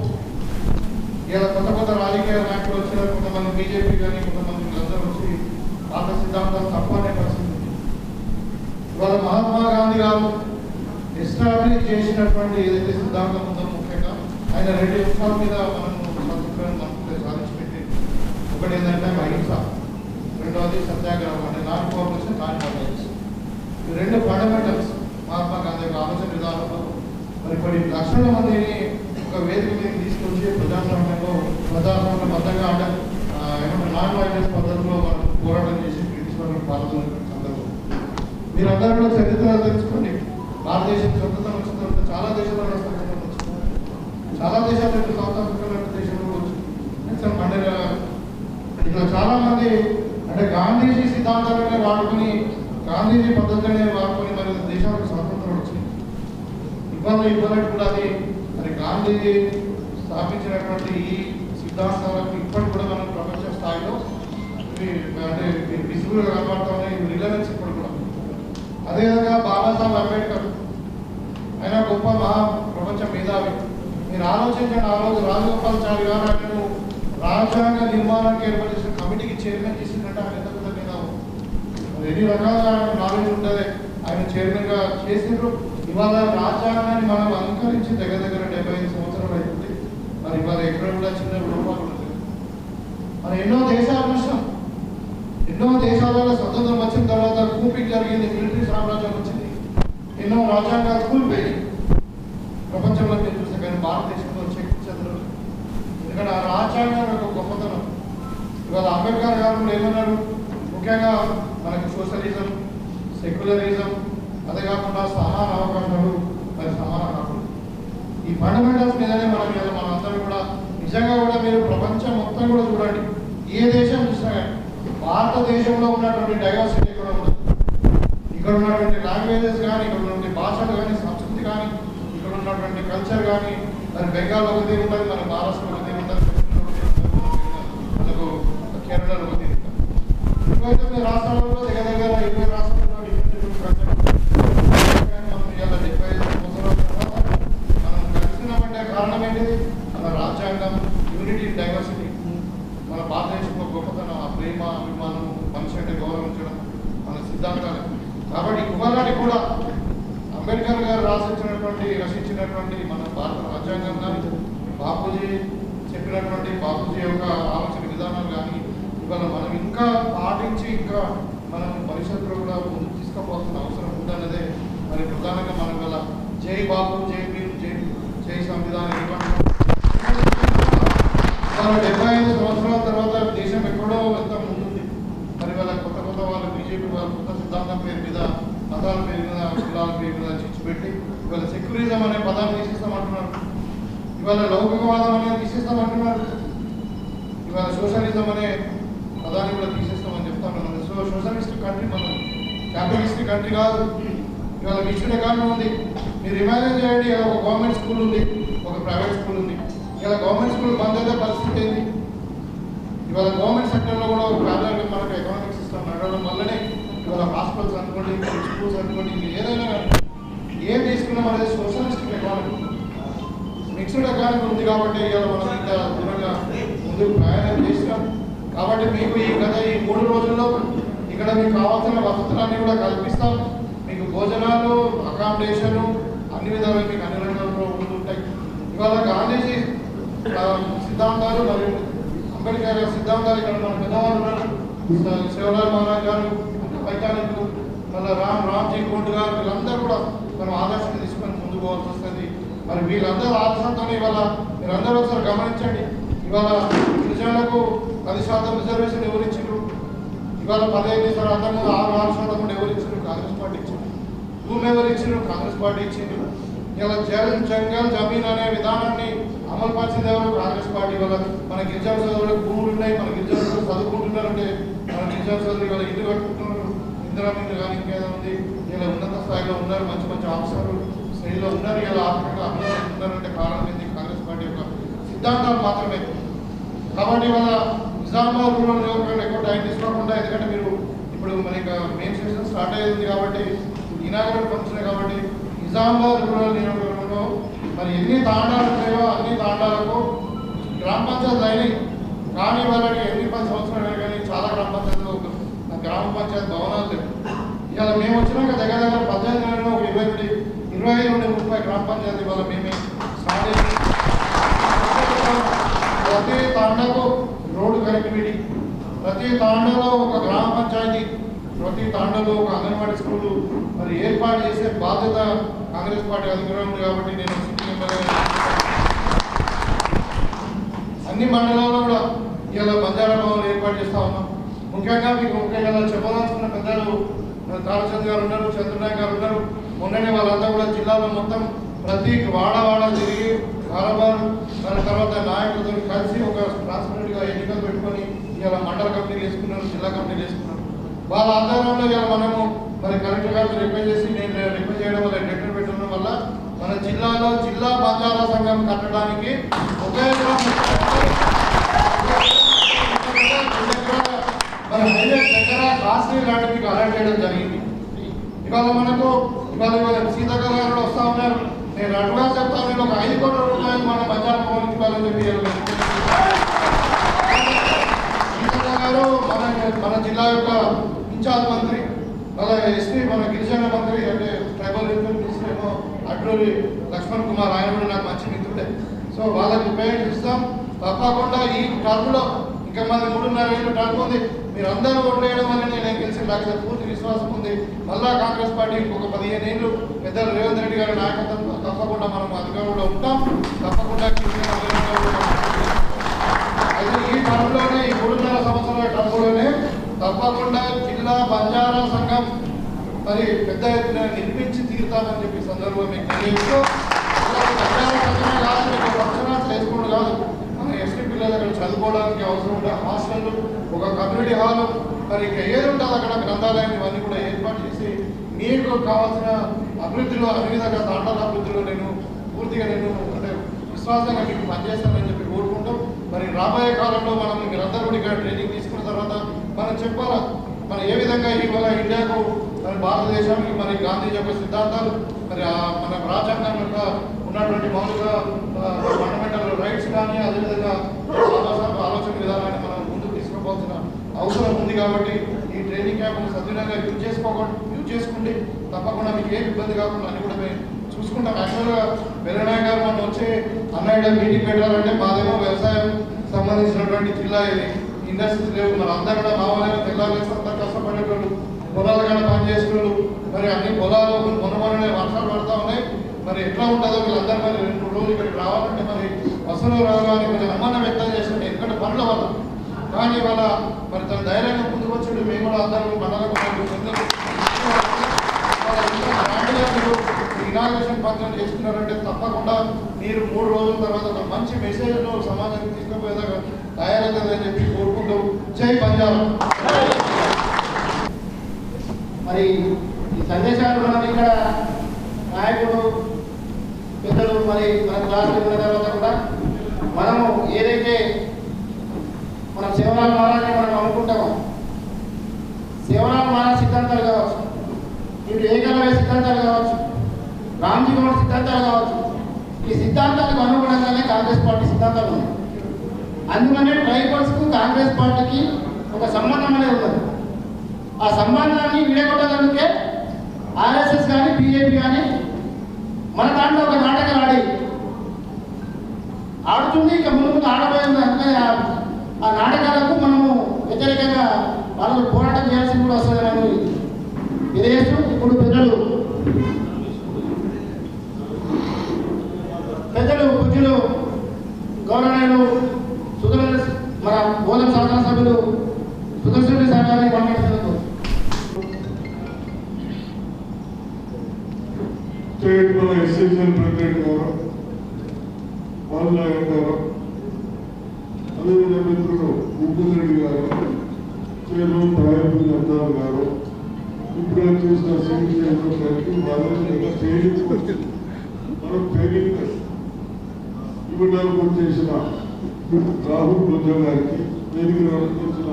ఇలా కొత్త రాజకీయ నాయకులు వచ్చిన కొంతమంది బీజేపీ కానీ కొంతమంది వీళ్ళందరూ వచ్చి పాత సిద్ధాంతాలు తప్పు అనే పరిస్థితి. ఇవాళ మహాత్మా గాంధీ గారు ఎస్టాబ్లిష్ చేసినటువంటి ఏదైతే సిద్ధాంతం ఉందో ముఖ్యంగా ఆయన 2 అంశాల మీద మనం స్వతంత్రాన్ని మనకు సాధించి పెట్టి, ఒకటి ఏంటంటే అహింస, రెండవది సత్యాగ్రహం అంటే నాన్ కోఆపరేషన్ నాన్ వైలెన్స్. ఈ 2 ఫండమెంటల్స్ మహాత్మా గాంధీ యొక్క ఆలోచన విధానంలో మరి కొన్ని లక్షల మందిని ఒక వేదిక మీద తీసుకొచ్చి ప్రజాస్వామ్యబద్ధంగా అంటే ఏమంటే నాన్ వైలెన్స్ పద్ధతిలో మనం పోరాటం చేసి బ్రిటిష్ వాళ్ళకి పాల్గొన్న సందర్భం. మీరందరూ కూడా చరిత్ర తెలుసుకోండి. భారతదేశం స్వతంత్రం వచ్చిన తర్వాత చాలా దేశాలలో స్వతంత్రం వచ్చింది, చాలా దేశాలు సౌత్ ఆఫ్రికా లాంటి దేశంలో వచ్చింది. మండేలా ఇట్లా చాలా మంది అంటే గాంధీజీ సిద్ధాంతాలనే వాడుకొని గాంధీజీ పద్ధతినే వాడుకొని మరి దేశాలకు స్వాతంత్రం వచ్చింది. ఇవాళ కూడా అది మరి గాంధీజీ స్థాపించినటువంటి ఈ సిద్ధాంతాలకు ఇప్పటికి కూడా మనం ప్రపంచ స్థాయిలో అంటే విసుగులుగా కనబడతా ఉన్నాయి, రిలవెన్స్ ఇప్పుడు కూడా. అదేవిధంగా బాబాసాహెబ్ అంబేద్కర్ ఆయన గొప్ప ప్రపంచ మేధావి. మీరు ఆలోచించండి, ఆ రోజు రాజగోపాలాచారి గారు ఆయనను రాజ్యాంగ నిర్మాణానికి ఏర్పాటు చేసిన కమిటీకి చైర్మన్ చేసిందంటే ఆయన ఎంత పెద్ద మేధావు. ఎన్ని రకాలుగా నాలెడ్జ్ ఉంటుంది, ఆయన చైర్మన్గా చేసిండ్రు. ఇవాళ రాజ్యాంగాన్ని మనం అనుకరించి దగ్గర 75 సంవత్సరాలు అవుతుంది. మరి ఇవాళ ఎక్కడ కూడా చిన్న రూపాలు ఉంటుంది. మనం ఎన్నో దేశాలు చూసినాం, ఎన్నో దేశాలలో స్వతంత్రం వచ్చిన తర్వాత కూపింగ్ జరిగింది, మిలిటరీ సామ్రాజ్యం వచ్చింది, ఎన్నో రాజ్యాంగాలు కూలిపోయి ప్రపంచంలో మీరు చూస్తే, కానీ భారతదేశంలో చెందరు. ఎందుకంటే ఆ రాజ్యాంగం యొక్క గొప్పతనం. ఇవాళ అంబేద్కర్ గారు ఏమన్నారు, ముఖ్యంగా మనకి సోషలిజం, సెక్యులరిజం, అదే కాకుండా సమాన అవకాశాలు, మరి సమాన హక్కులు, ఈ ఫండమెంటల్స్ మీదనే మనం అందరూ కూడా నిజంగా కూడా మీరు ప్రపంచం మొత్తం కూడా చూడండి, ఏ దేశం చూసినా కానీ భారతదేశంలో ఉన్నటువంటి డైవర్సిటీ ఇక్కడ ఉండదు. ఇక్కడ ఉన్నటువంటి లాంగ్వేజెస్ కానీ, ఇక్కడ ఉన్నటువంటి భాషలు కానీ, సంస్కృతి కానీ, ఇక్కడ ఉన్నటువంటి కల్చర్ కానీ, మరి బెంగాల్లో ఒక తీరు ఉంటుంది, మన మహారాష్ట్రలో ఒక తీరు ఉంటుంది, మనకు కేరళలో ఒక తీరు ఉంటుంది. 29 రాష్ట్రాలలో దగ్గర 20 రాష్ట్రాలలో డిఫరెంట్ కల్చర్. మనం ఇవాళ 75 సంవత్సరాల తర్వాత మనం కలిసినామంటే కారణం ఏంటిది? మన రాజ్యాంగం, యూనిటీ ఇన్ డైవర్సిటీ, మన భారతదేశంలో గొప్పతనం, ఆ ప్రేమ, అభిమానం, మనిషి అంటే గౌరవించడం, మన సిద్ధాంతాలు. కాబట్టి ఇవాళకి కూడా అంబేద్కర్ గారు రచించినటువంటి మన భారత రాజ్యాంగం కానీ, బాపూజీ చెప్పినటువంటి బాపూజీ యొక్క ఆలోచన విధానాలు కానీ ఇవాళ మనం ఇంకా పాటించి ఇంకా మనం భవిష్యత్తులో కూడా ముందుకు తీసుకుపోతున్న అవసరం ఉందన్నదే మరి ప్రధానంగా మనం ఇవాళ జై బాపు, జై భీమ్, జై సంవిధానం ఇవ్వండి. 75 సంవత్సరాల తర్వాత దేశం ఎక్కడో ఎంత ముందుంది. మరి వాళ్ళ కొత్త వాళ్ళు బీజేపీ వాళ్ళు కొత్త సిద్ధాంతం పేరు మీద, మతాల పేరు మీద, కులాల పేరు మీద చిచ్చు పెట్టి ఇవాళ సెక్యులరిజం అనే పదాన్ని తీసేస్తామంటున్నారు, ఇవాళ లౌకికవాదం అనేది తీసేస్తామంటున్నారు, ఇవాళ సోషలిజం అనే పదాన్ని కూడా తీసేస్తామని చెప్తాను. సోషలిస్ట్ కంట్రీ మనం, క్యాపిటలిస్ట్ కంట్రీ కాదు. ఇవాళ మిక్స్డ్ ఎకానమీ ఉంది. మీరు ఇమాజిన్ చేయండి, ఒక గవర్నమెంట్ స్కూల్ ఉంది, ఒక ప్రైవేట్ స్కూల్ ఉంది. ఇలా గవర్నమెంట్ స్కూల్ బంద్ అయితే పరిస్థితి ఏంటి? ఇవాళ గవర్నమెంట్ సెక్టర్లో కూడా ఒక ప్యారలల్ మనకు ఎకనామిక్ సిస్టమ్ నడవడం వల్లనే ఇవాళ హాస్పిటల్స్ అనుకోండి, స్కూల్స్ అనుకోండి, ఏదైనా ఏం తీసుకున్నా మనది సోషలిస్టిక్ ఎకానమీ, మిక్స్డ్ ఎకానమీ ఉంది. కాబట్టి ఇవాళ మనం ఇంత దూరంగా ముందుకు ప్రయాణం చేసినాం. కాబట్టి మీకు ఈ 3 రోజుల్లో ఇక్కడ మీకు కావాల్సిన వసతులన్నీ కూడా కల్పిస్తాం. మీకు భోజనాలు, అకామిడేషన్ అన్ని విధాలుగా మీకు అన్ని రంగాల్లో ఉంటుంటాయి. ఇవాళ గాంధీజీ సిద్ధాంతాలు మరియు అంబేద్కర్ గారి సిద్ధాంతాలు ఇక్కడ మన పెద్దవాళ్ళు ఉన్నారు, శివలాల్ మహారాజ్ గారు, వైజ్ఞానికులు, మళ్ళీ రామ్జీ కోండ్ గారు, వీళ్ళందరూ కూడా మనం ఆదర్శంగా తీసుకొని ముందుకు పోవాల్సి వస్తుంది. మరి వీళ్ళందరూ ఆదర్శంతో ఇవాళ మీరందరూ ఒకసారి గమనించండి. ఇవాళ గిరిజనులకు 10% రిజర్వేషన్ ఎవరు ఇచ్చిండ్రు? ఇవాళ 15 ఇస్తారు, అంతకుముందు 6% ఎవరు ఇచ్చిండ్రు? కాంగ్రెస్ పార్టీ ఇచ్చింది. భూమి ఎవరు ఇచ్చిండ్రు? కాంగ్రెస్ పార్టీ ఇచ్చింది. ఇలా జంగల్ జమీన్ అనే విధానాన్ని అమలు పరిచింది ఎవరు? కాంగ్రెస్ పార్టీ. వల్ల మన గిరిజన సోదరులకు భూములు ఉన్నాయి, మన గిరిజనులు చదువుకుంటున్నారంటే మన గిరిజన సోదరులు ఇవాళ ఇల్లు కట్టుకుంటున్నారు, ఇందిరా మీద కానీ ఇంకేదో ఉంది. ఇలా ఉన్నత స్థాయిలో ఉన్నారు, మంచి మంచి ఆఫీసర్లు స్థాయిలో ఉన్నారు, ఇలా ఆర్థికంగా అభివృద్ధి ఉన్నారంటే కారణం ఏంటి? కాంగ్రెస్ పార్టీ యొక్క సిద్ధాంతాలు మాత్రమే. కాబట్టి ఇవాళ నిజామాబాద్ రూరల్ నియోజకవర్గంలో ఎక్కువ టైం తీసుకోకుండా, ఎందుకంటే మీరు ఇప్పుడు మన మెయిన్ సెషన్ స్టార్ట్ అయ్యింది కాబట్టి, ఇనాగరేట్ ఫంక్షన్ కాబట్టి నిజామాబాద్ రూరల్ నియోజకవర్గంలో మరి ఎన్ని తాండాలు ఉన్నాయో అన్ని తాండాలకు గ్రామ పంచాయతీలు అయినాయి. కానీ వాళ్ళకి ఎన్ని 10 సంవత్సరాలు కానీ చాలా గ్రామ పంచాయతీలు గ్రామ పంచాయతీ భవనాలు లేవు. ఇవాళ మేము వచ్చినాక దగ్గర 18 నెలల్లో 25 నుండి 30 గ్రామ పంచాయతీ ఇవాళ మేమే స్టార్ట్ అయ్యింది. ప్రతి తాండాకు రోడ్డు కనెక్టివిటీ, ప్రతి తాండాలో ఒక గ్రామ పంచాయతీ, ప్రతి తాండాలో ఒక అంగన్వాడీ స్కూలు మరి ఏర్పాటు చేసే బాధ్యత కాంగ్రెస్ పార్టీ అధికారం ఉంది. కాబట్టి నేను సిటీ ఎమ్మెల్యే అన్ని మండలాల్లో కూడా ఇలా బంజారా భవన్లు ఏర్పాటు చేస్తా ఉన్నాం. ముఖ్యంగా మీకు ముఖ్యంగా చెప్పదలుచుకున్న పెద్దలు తారచంద్ గారు ఉన్నారు, చంద్రనాయక్ గారు ఉన్నారు. మొన్ననే వాళ్ళంతా కూడా జిల్లాలో మొత్తం ప్రతి వాడ తిరిగి కారబార్ దాని తర్వాత నాయకులతో కలిసి ఒక ట్రాన్స్పరెంట్గా ఎన్నికలు పెట్టుకొని ఇలా మండల కమిటీలు వేసుకున్నారు, జిల్లా కమిటీలు వేసుకున్నారు. వాళ్ళ ఆధ్వర్యంలో ఇలా మనము మరి కలెక్టర్ గారికి రిక్వెస్ట్ చేసి నేను రిక్వెస్ట్ చేయడం వల్ల లెటర్ పెట్టడం వల్ల మన జిల్లాలో జిల్లా బంజారా సంఘం కట్టడానికి ఒకే మన హైవే దగ్గర కాస్ట్లీ ల్యాండ్ మీకు అలాట్ చేయడం జరిగింది. ఇవాళ మనకు ఇవాళ సీతాకర్ గారు వస్తా ఉన్నారు. నేను అటుగా చెప్తాను, నేను ఒక 5 కోట్ల రూపాయలు మన బంజారా భవన్కి ఇవ్వాలని చెప్పి సీతాకర్ గారు మన జిల్లా యొక్క ఇన్ఛార్జ్ మంత్రి, అలా ఎస్పీ మన గిరిజన మంత్రి అంటే ట్రైబల్ మినిస్టర్ ఏమో అడ్లూరి లక్ష్మణ్ కుమార్, ఆయన కూడా నాకు మంచి మిత్రుడే. సో వాళ్ళకి పేమెంట్ ఇస్తాం తప్పకుండా. ఈ టర్మ్లో ఇంకా మన 3.5 ఏళ్ళు టర్మ్ ఉంది. మీరందరూ ఓట్లేయడం వల్ల నేను గెలిచి నాకు పూర్తి విశ్వాసం ఉంది. మళ్ళా కాంగ్రెస్ పార్టీ ఇంకొక 15 ఏళ్ళు పెద్దలు రేవంత్ రెడ్డి గారి నాయకత్వంలో తప్పకుండా మనం అధికారంలో ఉంటాం. తప్పకుండా అయితే ఈ టర్మ్లోనే ఈ 3.5 సంవత్సరాల టర్మ్లోనే తప్పకుండా జిల్లా బంజారా సంఘం మరి పెద్ద ఎత్తున నిర్మించి తీరుతామని చెప్పి సందర్భంగా మీకు తెలియజేస్తూ బంజారా సంఘమే కాదు, మీకు ఫంక్షనాలు చేసుకోవడం కాదు, మన ఎస్టీ పిల్లలు అక్కడ చదువుకోవడానికి అవసరం ఉండే హాస్టళ్ళు, ఒక కమ్యూనిటీ హాలు, మరి ఇంకా ఏది ఉంటుంది అక్కడ గ్రంథాలయం, ఇవన్నీ కూడా ఏర్పాటు చేసి మీకు కావాల్సిన అభివృద్ధిలో అన్ని విధంగా తాండాల అభివృద్ధిలో నేను పూర్తిగా అంటే విశ్వాసంగా మీకు పనిచేస్తానని చెప్పి కోరుకుంటాం. మరి రాబోయే కాలంలో మనం మీరందరూ కూడా ఇక్కడ ట్రైనింగ్ తీసుకున్న తర్వాత మనం చెప్పాలా మనం ఏ విధంగా ఇవాళ ఇండియాకు మరి భారతదేశానికి మరి గాంధీ యొక్క సిద్ధాంతాలు మరి మన రాజ్యాంగం యొక్క ఉన్నటువంటి మౌలిక ఫండమెంటల్ రైట్స్ కానీ అదేవిధంగా ఆలోచన విధానాన్ని మనం ముందుకు తీసుకోవాల్సిన అవసరం ఉంది. కాబట్టి ఈ ట్రైనింగ్ క్యాంప్ను సద్వినియోగంగా యూజ్ చేసుకుంటే తప్పకుండా మీకు ఏం ఇబ్బంది కాకుండా అన్ని కూడా మేము చూసుకుంటాం. యాక్చువల్గా వెల్లనాయ్ గారు మనం వచ్చి అన్నయ్య మీటింగ్ పెట్టాలంటే మాదేమో వ్యవసాయం సంబంధించినటువంటి జిల్లా ఇది, ఇండస్ట్రీస్ లేవు, మరి అందరూ కూడా మా వాళ్ళ తెల్లారేసంతా కష్టపడేటోళ్ళు, పొలాలు కూడా పనిచేసేటోళ్ళు, మరి అన్ని పొలాలు మొన్ననే వర్షాలు పడతా ఉన్నాయి. మరి ఎట్లా ఉంటుందో వీళ్ళందరూ మరి 2 రోజులు ఇక్కడికి రావాలంటే మరి వసతులు రావాలని కొంచెం అనుమానం వ్యక్తం చేస్తుంటే ఎందుకంటే పనుల వల్ల, కానీ ఇవాళ మరి తన ధైర్యంగా ముందుకు వచ్చాడు. మేము కూడా అందరూ మనలకు మీరు ఇనాగ్రేషన్ ఫంక్షన్ చేసుకున్నారంటే తప్పకుండా మీరు 3 రోజుల తర్వాత ఒక మంచి మెసేజ్ సమాజానికి తీసుకుపోయేదాకా తయారవుతుందని చెప్పి కోరుకుంటూ జై బంజారా. మరి ఈ సందేశాలు మనం ఇక్కడ నాయకుడు పెద్దలు మరి మన క్లాసులు ఉన్న తర్వాత కూడా మనము ఏదైతే మనం శివరామ మహారాజు మనం అనుకుంటామో శివరామ మహారాజ్ సిద్ధాంతాలు కావచ్చు, ఇటు ఏకలవ్య సిద్ధాంతాలు కావచ్చు, రామ్జీ గౌడ్ సిద్ధాంతాలు కావచ్చు, ఈ సిద్ధాంతాలకు అనుగుణంగానే కాంగ్రెస్ పార్టీ సిద్ధాంతాలు ఉన్నాయి. అందుకనే ట్రైబల్స్కు కాంగ్రెస్ పార్టీకి ఒక సంబంధం అనేది ఉన్నది. ఆ సంబంధాన్ని విడగొట్టడానికి ఆర్ఎస్ఎస్ కానీ బీజేపీ కానీ మన దాంట్లో ఒక నాటకం ఆడుతుంది, ఇక ముందు ఆడబోయింది. అందుకని ఆ నాటకాలకు మనము వ్యతిరేకంగా వాళ్ళు పోరాటం చేయాల్సి కూడా వస్తుందని తెలియజేస్తూ ఇప్పుడు పెద్దలు పూజ్యులు గౌరవనీయులు మన బోధన శాసన సభ్యులు సుదర్శన్ సార్ గారిని మాట్లాడుతున్నారు. స్టేట్ మన ఎస్ఎస్ఎల్ ప్రెసిడెంట్ గారు బాలనాయక్ గారు, అదేవిధంగా మిత్రుడు ముకుంద్ రెడ్డి గారు, చైర్మన్ రాయపల్లి అద్దాల్ గారు, ఇప్పుడు చేసిన సింగ్ చైర్మన్ గారికి మనం ట్రైనింగ్ ఇవ్వడానికి చేసిన రాహుల్ బుద్ధ గారికి, వేదిక చేసిన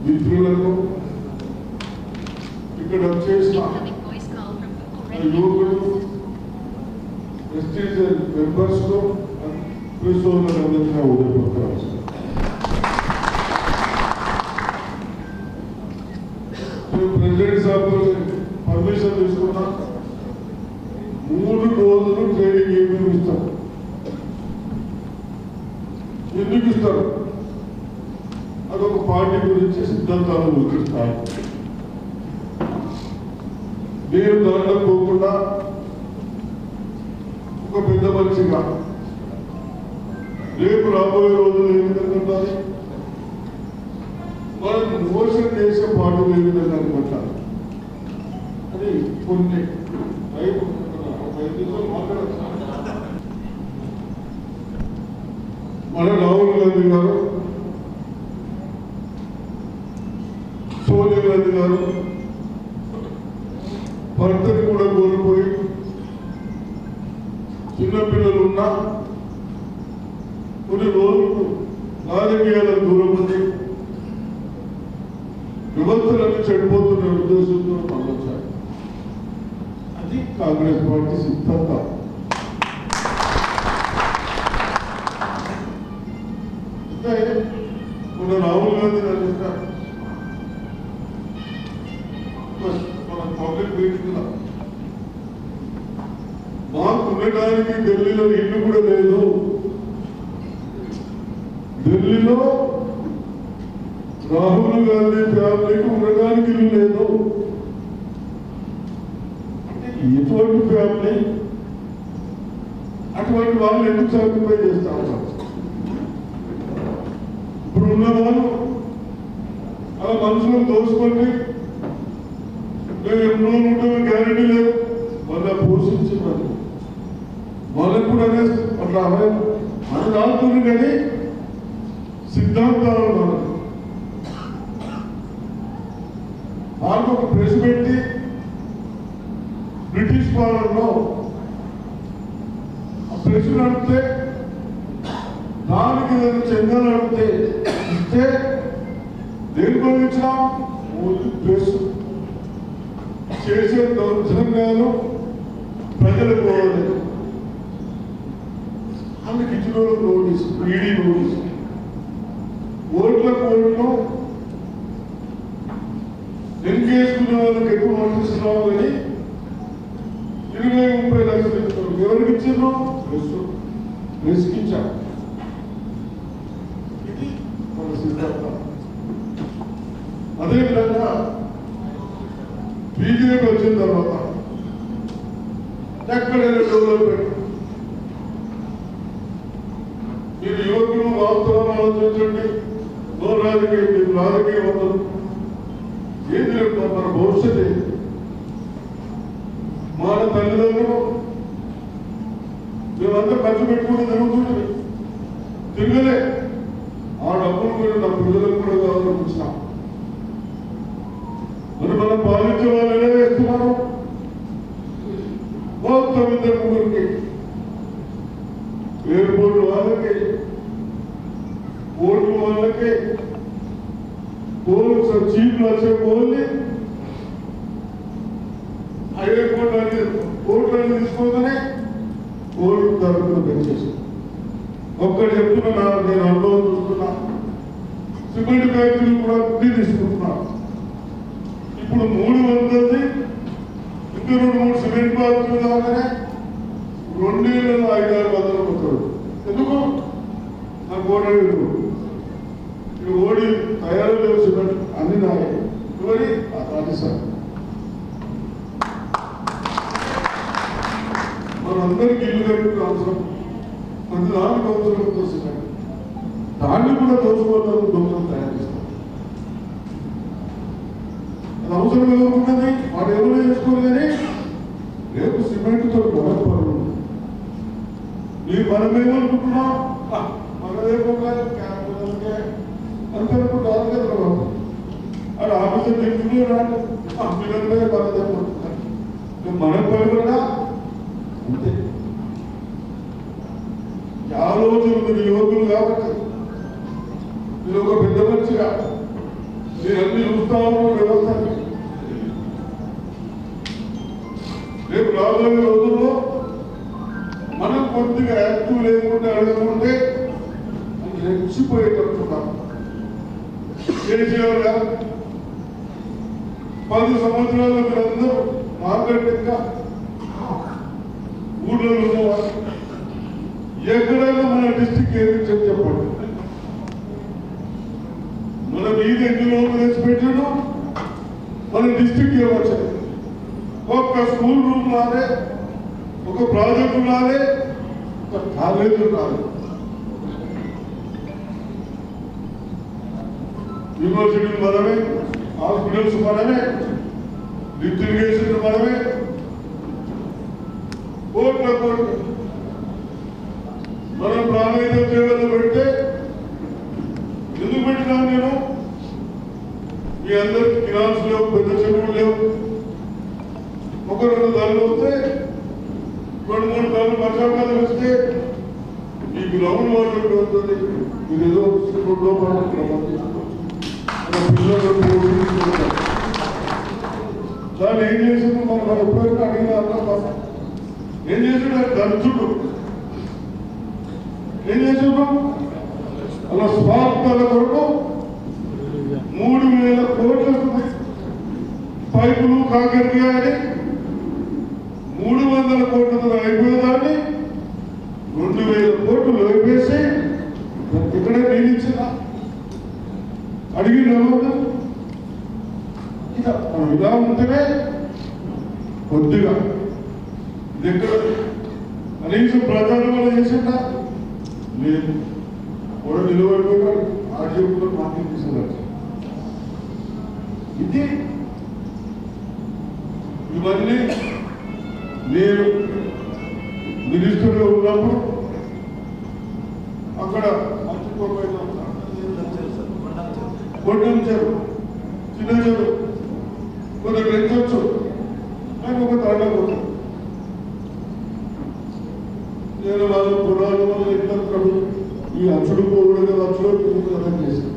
మిత్రులకు, ఇక్కడ చేసిన యువకులు, ప్రెస్టీజ్ మెంబర్స్ కు, ప్రెస్ ఓనర్లందరికీ నా ఉదయపడతారు. ప్రెసిడెంట్ సాబ్ పర్మిషన్ తీసుకున్నా 3 రోజులు ట్రైనింగ్ ఏమేమి ఇస్తారు, ఎందుకు ఇస్తారు, అదొక పార్టీ గురించి సిద్ధాంతాల గురించి ఇస్తారు. నేను దాంట్లో పోకుండా ఒక పెద్ద మనిషిగా రేపు రాబోయే రోజులు ఏ విధంగా ఉండాలి, వాళ్ళని మోసం చేసే పాటలు ఏ విధంగా అనుకుంటారు అని కొన్ని మన రాహుల్ గాంధీ గారు, సోనియా గాంధీ గారు భర్తని కూడా కోల్పోయి చిన్నపిల్లలు ఉన్నా కొన్ని రోజులు రాజకీయాలకు దూరం ఉంది, వ్యవస్థలన్నీ చెడిపోతున్న ఉద్దేశంతో పనిచేశారు. అది కాంగ్రెస్ పార్టీ సిద్ధాంతం. మన రాహుల్ గాంధీ గారు చెప్పారు మన పబ్లిక్ మీటింగ్ లో, మాకు ఉండడానికి ఢిల్లీలో ఇల్లు కూడా లేదు, ఢిల్లీలో రాహుల్ గాంధీ ఫ్యామిలీకి ఉండడానికి ఇల్లు లేదు. ఎటువంటి ఫ్యామిలీ? అటువంటి వాళ్ళు ఎందుకు సాక్రిఫై చేస్తా ఉన్నారు? ఇప్పుడు ఉన్న వాళ్ళు అలా మనుషులను దోచుకోండి, మేము ఎన్నో ఉంటామో గ్యారెంటీ లేదు. మళ్ళీ పోషించారు వాళ్ళకు కూడా అట్లా మన రాస్తుంది కానీ సిద్ధాంతాలు ఉన్నారు. వాళ్ళకు ఒక ప్రెస్ పెట్టి బ్రిటిష్ పాలనలో ప్రెస్ నడిపితే దానికి ఏదైనా చందా నడిపితే ఇస్తే దేని భావించినా ప్రెస్ చేసే దౌర్జన్యాలు ప్రజలకు పోవాలి. అందుకు ఇచ్చిన నోటీస్, ఈడీ నోటీస్, ఓట్లకు ఓట్లు ఎన్నికేసుకునే వాళ్ళకి ఎక్కువ నోటీస్ రావు కానీ 20-30 లక్షలు ఇస్తారు. ఎవరికి ఇచ్చారు? ప్రెస్కి ఇచ్చారు. ఇది మన సిద్ధాంతం. అదేవిధంగా బీజేపీ వచ్చిన తర్వాత ఎక్కడైనా డెవలప్మెంట్ మీరు యువకులు వాస్తవాన్ని ఆలోచించండి. రాజకీయం వద్దరు ఏది లేదు. మన భవిష్యత్తు మన తల్లిదండ్రులు మేమంతా ఖర్చు పెట్టుకుని జరుగుతుంది తిరగలే. ఆ డబ్బులు కూడా నా పిల్లలకు కూడా కావాలనిపించినాం. మరి మనం పాలించే వాళ్ళు ఎలా వేస్తున్నారు? మొత్తం 2-3 ఎయిర్పోర్ట్ వాళ్ళకి, పోర్టు వాళ్ళకి, పోలీసు చీఫ్లు వచ్చే పోల్ని ఆ ఎయిర్పోర్ట్ అన్ని పోర్టులన్నీ తీసుకోగానే పోర్టు ధరలు పెంచేసి ఒక్కటి చెప్తున్నా, నేను అనుభవం చూస్తున్నా. సిమెంట్ ఫ్యాక్టరీలు కూడా అన్ని తీసుకుంటున్నా. ఇప్పుడు 300 ఇంకా 2-3 సిమెంట్ ఫ్యాక్టరీలు కాగానే 2 ఏళ్ళలో 500-600 పోతాడు. ఎందుకు? నాకు ఓడలేదు. ఇక్కడ ఓడి తయారు లేవు సిమెంట్ అన్ని నాయ ఎవరి అది సార్. మనందరికీ ఇల్లు కట్టుకునే అవసరం, ప్రతి దానికి అవసరం ఉంటుంది సిమెంట్. దాన్ని కూడా దోచుకోవడం దొంగలు తయారు చేస్తారు. అది అవసరం ఎవరుకున్నది వాడు ఎవరు చేసుకోరు. కానీ రేపు సిమెంట్తో మనకు పనులు మీరు మనమేమనుకుంటున్నాం, మనదేమో కాదు క్యాంపులకే అంతే అనుకుంటారు కదా. అక్కడ ఆఫీసర్ దిగుతూ రాదు పిల్లలే మనదేమనుకుంటారు. మన పని కూడా అంతే. ఆలోచన మీరు యువకులు కాబట్టి మీరు ఒక పెద్ద మనిషిగా మీరు అన్ని చూస్తాము వ్యవస్థ. రేపు రాబోయే రోజుల్లో మనం కొద్దిగా యాక్టివ్ లేకుండా అడగకుంటే రెచ్చిపోయేటట్టున్నాం. కేసీఆర్ గారు 10 సంవత్సరాలు మీరందరూ మార్కెట్ ఇంకా ఊళ్ళో ఉన్నవారు ఎక్కడైనా మన డిస్టిక్ ఏది చెప్పండి. మన మీద ఎన్ని లోపల తెచ్చి పెట్టాడు, మన డిస్టిక్ ఏమొచ్చాయి. ఒక్క స్కూల్ రూమ్ రాలే, ఒక ప్రాజెక్టు రాలే, ఒక కాలేజీ రాలే. యూనివర్సిటీలు మనమే, హాస్పిటల్స్ మనమే, లిఫ్ట్ ఇరిగేషన్ మనమే, కోట్ల మనం ప్రాణాయిత సేవలు పెడితే ఎందుకు పెట్టినాను నేను? మీ అందరికి కిరాన్స్ లేవు, పెద్ద చెరువులు లేవు. 1-2 దారులు వస్తే 2-3 దారులు వర్షాకాలం వస్తే మీ గ్రౌండ్ వాటర్ వస్తుంది. మీరు ఏదో రోడ్లో దాన్ని ఏం చేసింది మనం ఎప్పుడైనా అడిగిన ఏం చేసాడు? దంచుడు ఏం చేసాడు? అలా స్వార్థాల కొరకు 3000 కోట్ల పైపులు కాకరకాయ అని 300 కోట్లతో అయిపోయేదాన్ని 2000 కోట్లు లోపేసి ఇక్కడ నేను ఇచ్చిన అడిగిన ఇక ఇలా ఉంటేనే కొద్దిగా దగ్గర కనీసం ప్రచారం చేసిందా లేదు కూడా నిలబడిపోయాడు ఆర్జీపీలో మాకు తీసుకున్నారు. ఇది ఇవన్నీ నేను మినిస్టర్గా ఉన్నప్పుడు అక్కడ కొండం చెరువు చిన్న చెరువు కొందరు పెంచవచ్చు కానీ ఒక తాండపోతుంది. నేను వాళ్ళు పురాణం వల్ల ఇద్దరు ఈ అచ్చుడు పోకూడదు అచ్చుడు అర్థం చేశాను.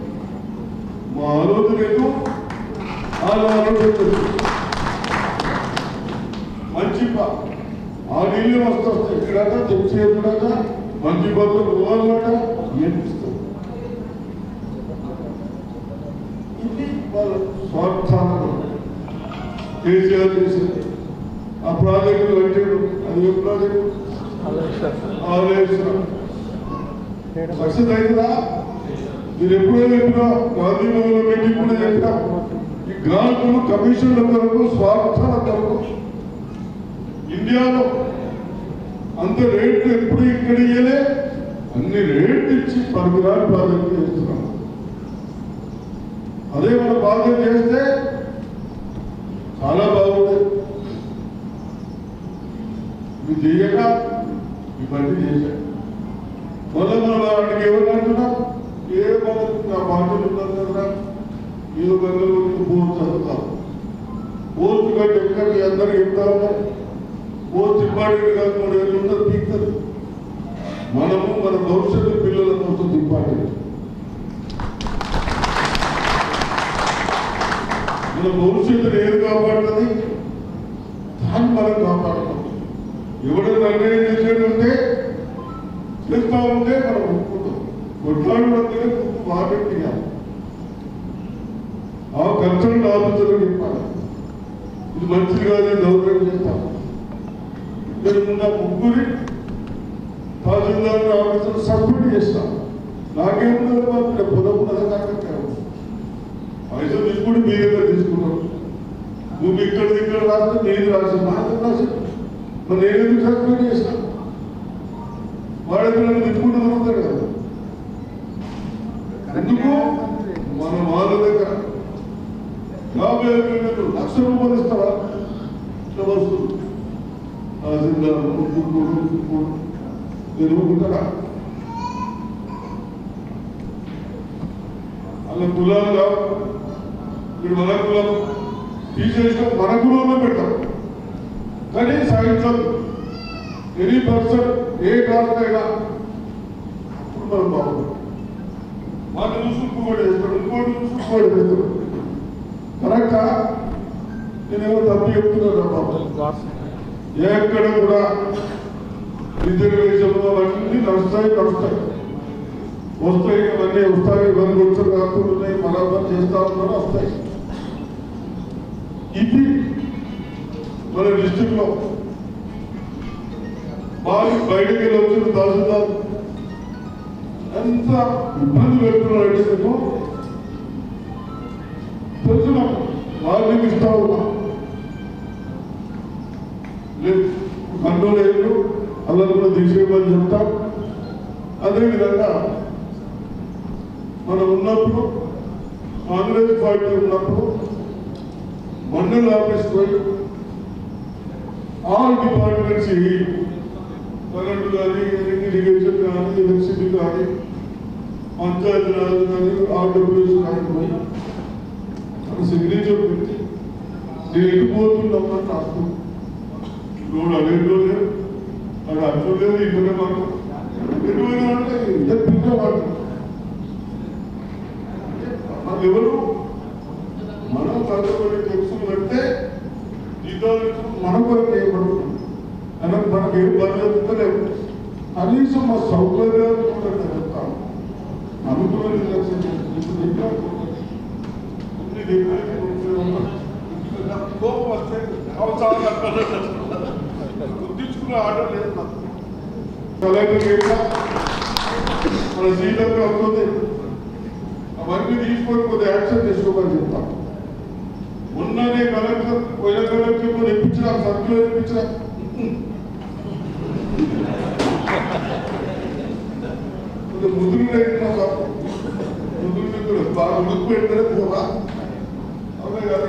మా ఆలోచన ఏదో ఆలోచన మంచి ఆ నీళ్ళు వస్తాయి ఇక్కడట తెచ్చేట మంచి పనులు పోవాలట ఏపిస్తాం. ఇది వాళ్ళ స్వార్థానం కేసీఆర్ చేసింది. ఆ ప్రాజెక్టు కట్టాడు. అది ఏ ప్రాజెక్టు సక్సెస్ అవుతుందా? మీరు ఎప్పుడో చెప్పినా గాంధీ భవన్లో పెట్టి కూడా చెప్పినా ఈ గ్రాంట్లు కమిషన్ల కొరకు స్వార్థాల కొరకు ఇండియాలో అంత రేట్లు ఎప్పుడు ఇక్కడ ఇయ్యలే అన్ని రేట్లు ఇచ్చి పనికిరాని ప్రాజెక్టు చేస్తున్నాం. అదే మన బాధ్యత చేస్తే చాలా బాగుంటుంది. ఇది చేయక ఇవన్నీ చేశారు. మొదలు మన వాటికి ఎవరు అంటున్నా ఏ మనకు నా బాధ్యత ఉన్నారు కదా ఏదో గంగలో బోర్డు చదువుతారు. బోర్డు కంటే ఎక్కడ మీ అందరూ చెప్తా ఉన్నారు. బోర్డు ఇంపార్టెంట్ కాదు 3 ఏళ్ళు ఉందని పీక్తారు. మనము మన భవిష్యత్తు పిల్లల కోసం ఇంపార్టెంట్. మన భవిష్యత్తును ఏది కాపాడుతుంది దాన్ని మనం కాపాడుతాం. ఎవరైనా నిర్ణయం చేసేటంటే చేస్తా ఉంటే మనం ఒప్పుకుంటాం. కొట్లాడుకుంటే బాగట్టి ఆ కన్సల్ట్ ఆఫీసర్లు చెప్పాలి ఇది మంచిది కాదు దౌర్జన్యం చేస్తాం. ఇక్కడ ఉన్న 3 తహసీల్దార్ ఆఫీసర్లు సస్పెండ్ చేస్తాం. నాకేముంది పొదవున్నదా కాకపోతే పైసలు తీసుకుంటే మీ దగ్గర తీసుకున్నాం. నువ్వు ఇక్కడ రాస్తే నేను రాసి నాకు రాసి మరి నేనెందుకు సస్పెండ్ చేస్తాను? వాడైతే నన్ను తిట్టుకుంటూ దొరుకుతాడు కదా. ఎందుకు మన వాళ్ళ దగ్గర 50,000 లక్ష రూపాయలు ఇస్తారా ఇట్లా వస్తుంది. తహసీల్దార్ తెలుగుకుంటారా? అలా కులాలు కావు. ఇప్పుడు మన కులం తీసేసిన మన కులంలో పెడతాం. కానీ సాయంత్రం ఎనీ పర్సన్ ఏ కాస్ట్ అయినా అప్పుడు మనం బాగుంటాం. వాళ్ళు చూసుకు కూడా చేస్తాడు, ఇంకోటి చూసుకు కూడా చేస్తాడు. కరెక్టా? నేనేమో తప్పు చెప్తున్నాను బాబు. ఎక్కడ కూడా రిజర్వేషన్లు అవన్నీ నడుస్తాయి. వస్తాయి అవన్నీ వస్తాయి. ఇవన్నీ వచ్చి కాకుండా బరాబర్ చేస్తా ఉన్నారో వస్తాయి. ఇది మన డిస్ట్రిక్ట్ లో బాగా బయటకి వెళ్ళి వచ్చిన తహసీల్దార్ ఎంత ఇబ్బంది పెడుతున్నారంటే నేను తెలిసిన వాళ్ళకి ఇస్తా ఉన్నా లేదు కంట్రోల్ అయ్యారు. అలా కూడా తీసేయమని చెప్తాం. అదేవిధంగా మనం ఉన్నప్పుడు కాంగ్రెస్ పార్టీ ఉన్నప్పుడు మండల ఆఫీస్ పోయి ఆల్ డిపార్ట్మెంట్స్ కరెంటు కానీ ఇరిగేషన్ కానీ ఎలక్ట్రిసిటీ కానీ పంచాయతీ రాజు కానీ ఆర్డబ్ల్యూఎస్ కానీ పోయి అక్కడ సిగ్నేచర్ పెట్టి నేను ఎటుపోతున్నామని రాస్తాం. రోడ్ అడేట్లో లేదు, అక్కడ అడ్డు లేదు, ఇక్కడే మాకు ఎటువైనా అంటే ఇద్దరు పిల్లవాడు మనకు ఎవరు మనం కష్టపడి టెక్స్టులు పెడితే జీతాలు మన కొరకు చేయబడుతుంది. కనుక మనకు ఏం బాధ్యత లేవు. కనీసం మా సౌకర్యాలు కూడా జరుగుతాం. అనుకున్న కోపం వస్తే గుర్తించుకున్న ఆర్డర్ లేదు నాకు. కలెక్టర్ మన సీట్లకు అవుతుంది. అవన్నీ తీసుకొని కొద్దిగా యాక్షన్ తీసుకోమని చెప్తాం. మొన్ననే కలెక్టర్ పోయిన కలెక్టర్తో తెప్పించిన సర్కులర్ తెప్పించిన ముదురు ముదురు బాగా ఉడుకు పెడితేనే పోరా అవునే కదా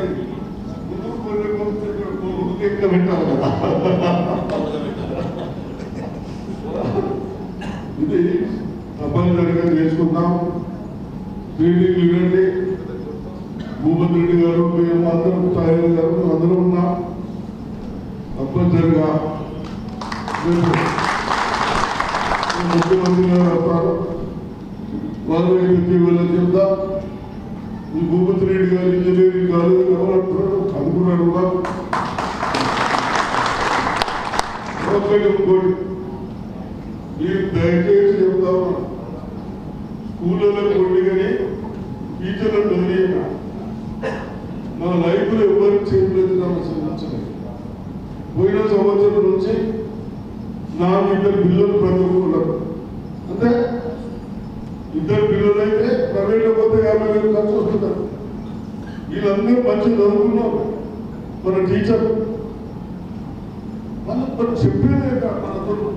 ముదురు ఉడుకు ఎక్కువ పెట్టాలి కదా. ఇది తప్పనిసరిగా చేసుకుందాం. ట్రైనింగ్ ఇవ్వండి. భూపతి రెడ్డి గారు మేము అందరం సాయి గారు అందరూ ఉన్నాం. తప్పనిసరిగా ముఖ్యమంత్రి గారు వస్తారు. వాళ్ళు వీళ్ళకి చెప్తాం. ఈ భూపతి రెడ్డి గారు ఇంజనీరింగ్ కాలేజీ ఎవరంటున్నారు అనుకున్నాడు. ఇంకోటి మీరు దయచేసి చెప్తాము, స్కూళ్ళలో కొండి కానీ టీచర్లను వదిలేక మన లైఫ్లో ఎవరికి చేయలేదు నచ్చలేదు. పోయిన సంవత్సరం నుంచి నాకు 2 పిల్లలు ప్రతి ఒక్కరు అంటే 2 పిల్లలు అయితే ప్రైవేట్లో పోతే 50,000 ఖర్చు వస్తుంటారు. వీళ్ళందరూ మంచి చదువుకున్నారు. మన టీచర్ మనం చెప్పేదే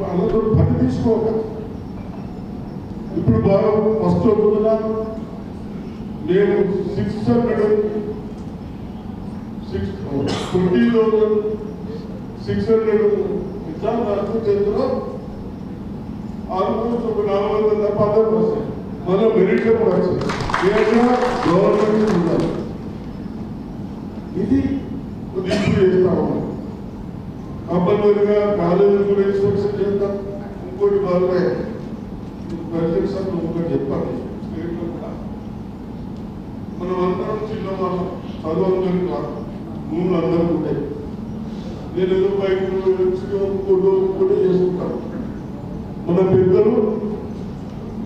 వాళ్ళతో పని తీసుకోక ఇప్పుడు బాగా ఫస్ట్ చదువుతున్నాం. నేను 20,600 ఎగ్జామ్ రాస్తూ చేస్తున్నాం. ఆల్మోస్ట్ ఒక 400 తప్ప అందరూ వస్తాయి. మన మెరిట్లో కూడా వచ్చాయి. గవర్నమెంట్ ఉండాలి. ఇది ఇంప్రూవ్ చేస్తాము. కంపల్సరిగా కాలేజీ కూడా ఇన్స్ట్రక్షన్ చేద్దాం. ఇంకోటి బాగా పరిశీలన ఒకటి చెప్పాలి. స్టేట్లో కూడా మనం అందరం చిన్న వాళ్ళు చదువులందరూ కాదు, భూములు అందరూ ఉంటాయి. నేను ఏదో బయట కూడా చేసుకుంటాను. మన పెద్దలు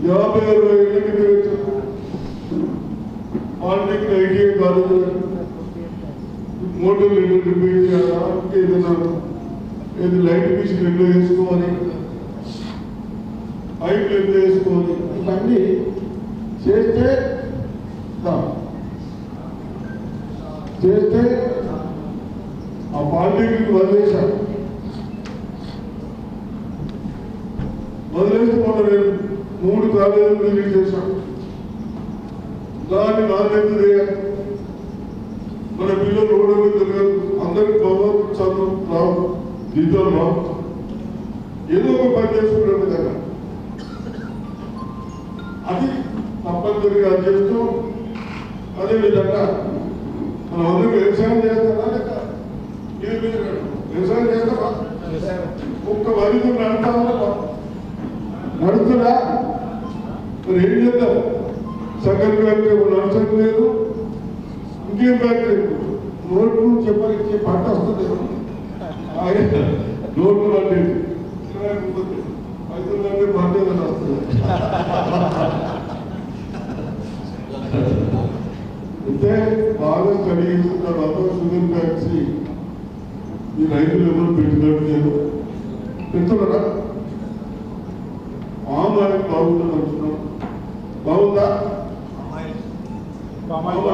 50-60 ఏళ్ళ కింద వచ్చారు. పాలిటెక్నిక్ ఐటీఐ కాలేజీ మోటార్లు రిపేర్ చేయాలా, ఏదైనా ఏది లైట్ మిషన్ ఎట్లా వేసుకోవాలి, పైపులు ఎట్లా వేసుకోవాలి, ఇవన్నీ చేస్తే ఆ పాలిటెక్నిక్ వదిలేశారు. వదిలేసి మొన్న నేను 3 కాలేజీలు రిలీజ్ చేశాను. దాన్ని నాణ్యత చేయాలి. మన పిల్లలు రోడ్డు మీద తిరగదు. అందరికి భగవంతుడు చదువు రావు, జీతం రావు. ఏదో ఒక పని చేసుకునే విధంగా అది తప్పనిసరిగా చేస్తూ, అదేవిధంగా మనం అందరూ వ్యవసాయం చేస్తారా లేక వ్యవసాయం చేస్తారా? ఒక్క వరితో నడుతున్నా మరి ఏం చేద్దాం? సగం ఫ్యాక్టరీ నడచడం లేదు, ఇంకేం ఫ్యాక్టరీ నోట్లు చెప్పడానికి పంట వస్తుంది. నోట్లు అంటే 5 అంటే పంట వస్తుంది. అయితే బాగా స్టడీ చేసిన తర్వాత షుగర్ ఫ్యాక్టరీ ఈ రైతులు ఎవరు పెట్టినట్టు నేను పెడుతున్నారా? ఆమ్లానికి బాగుందని అంటున్నాను. బాగుందా? మామూలు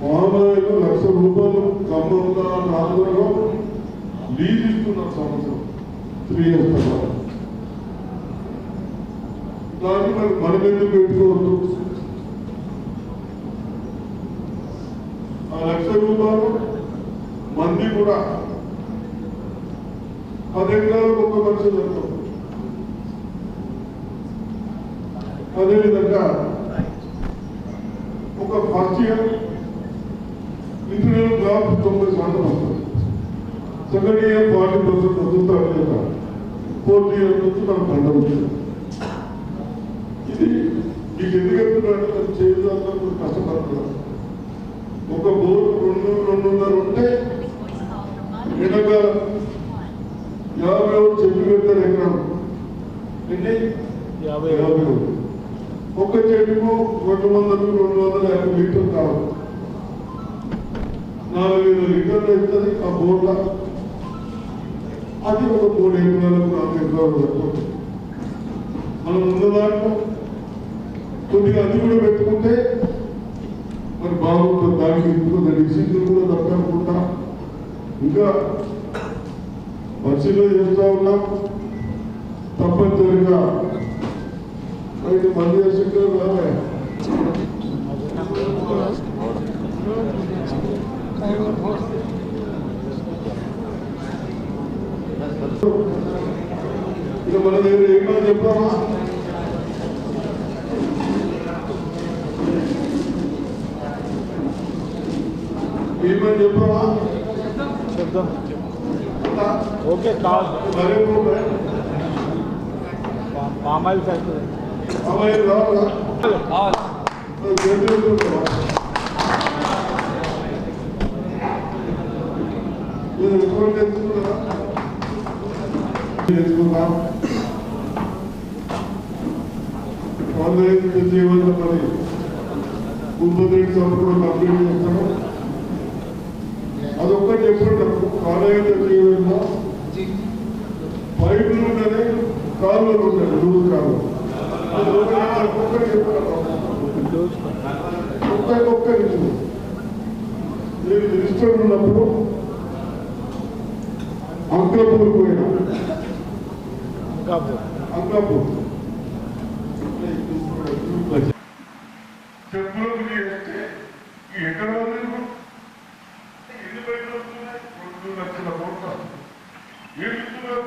1,00,000 రూపాయలు ఖమ్మంలో 4 లీజ్ ఇస్తున్నారు సంవత్సరం 3 years తర్వాత. దాన్ని మనం ఎందుకు పెట్టుకోవద్దు? ఆ 1,00,000 రూపాయలు మంది కూడా 10 ఎకరాలకు ఒక మనిషి దొరుకుతుంది. అదేవిధంగా ఒక ఫస్ట్ ఇయర్ ఇంటర్వ్యూ జాబ్ 90% వస్తుంది. సెకండ్ ఇయర్ 40% వదులుతారు. 4th ఇయర్ నుంచి మనకు పంట వచ్చింది. ఇది మీకు ఎందుకు చెప్తున్నారంటే మనం చేయడానికి కష్టపడుతున్నాం. ఒక బోర్ 2-2.5 ఉంటే వెనక 50 చెట్లు పెడతారు. ఎకరం ఎన్ని? 50. ఒక్క చెట్టుకు 200-250 లీటర్లు కావాలి. 4,000 లీటర్లు ఇస్తుంది ఆ బోర్ల. అది ఒక 3 ఎకరాలకు 4 ఎకరాలు మనం ఉన్న దాంట్లో కొద్దిగా అది కూడా పెట్టుకుంటే మరి బాగుంటుంది. దానికి ఇంకొక డిసిజన్ కూడా తప్పకుండా ఇంకా పరిశీలన చేస్తూ ఉన్నాం. తప్పనిసరిగా అయితే మళ్ళీ శంకర్ రాలే ఇక మన దగ్గర ఏమన్నా చెప్పామా? ఏమని చెప్పామా? చెప్దాం. ఓకే కాదు పామాయిల్ ఫ్యాక్టరీ అమ్మాయి రావాలా? తెచ్చుకుందాం. కాలేజ్ జీవన మరి ముందు సంవత్సరం కంప్లీట్ చేస్తాము. అదొక్కటి చెప్పండి. కాలేజ్ జీవనంలో పైపులు ఉండని కాలువలు ఉండదు. లూజ్ కాలువ ఒక్కొక్కరికి నేను మినిస్టర్ ఉన్నప్పుడు అంకాపూర్ పోయినా. అంకాపూర్ చెప్పులోకి వేస్తే ఎక్కడ ఎన్ని బయటలు వస్తున్నాయి? 2 లక్షల కోట్ల ఏమి ఇస్తున్నారు?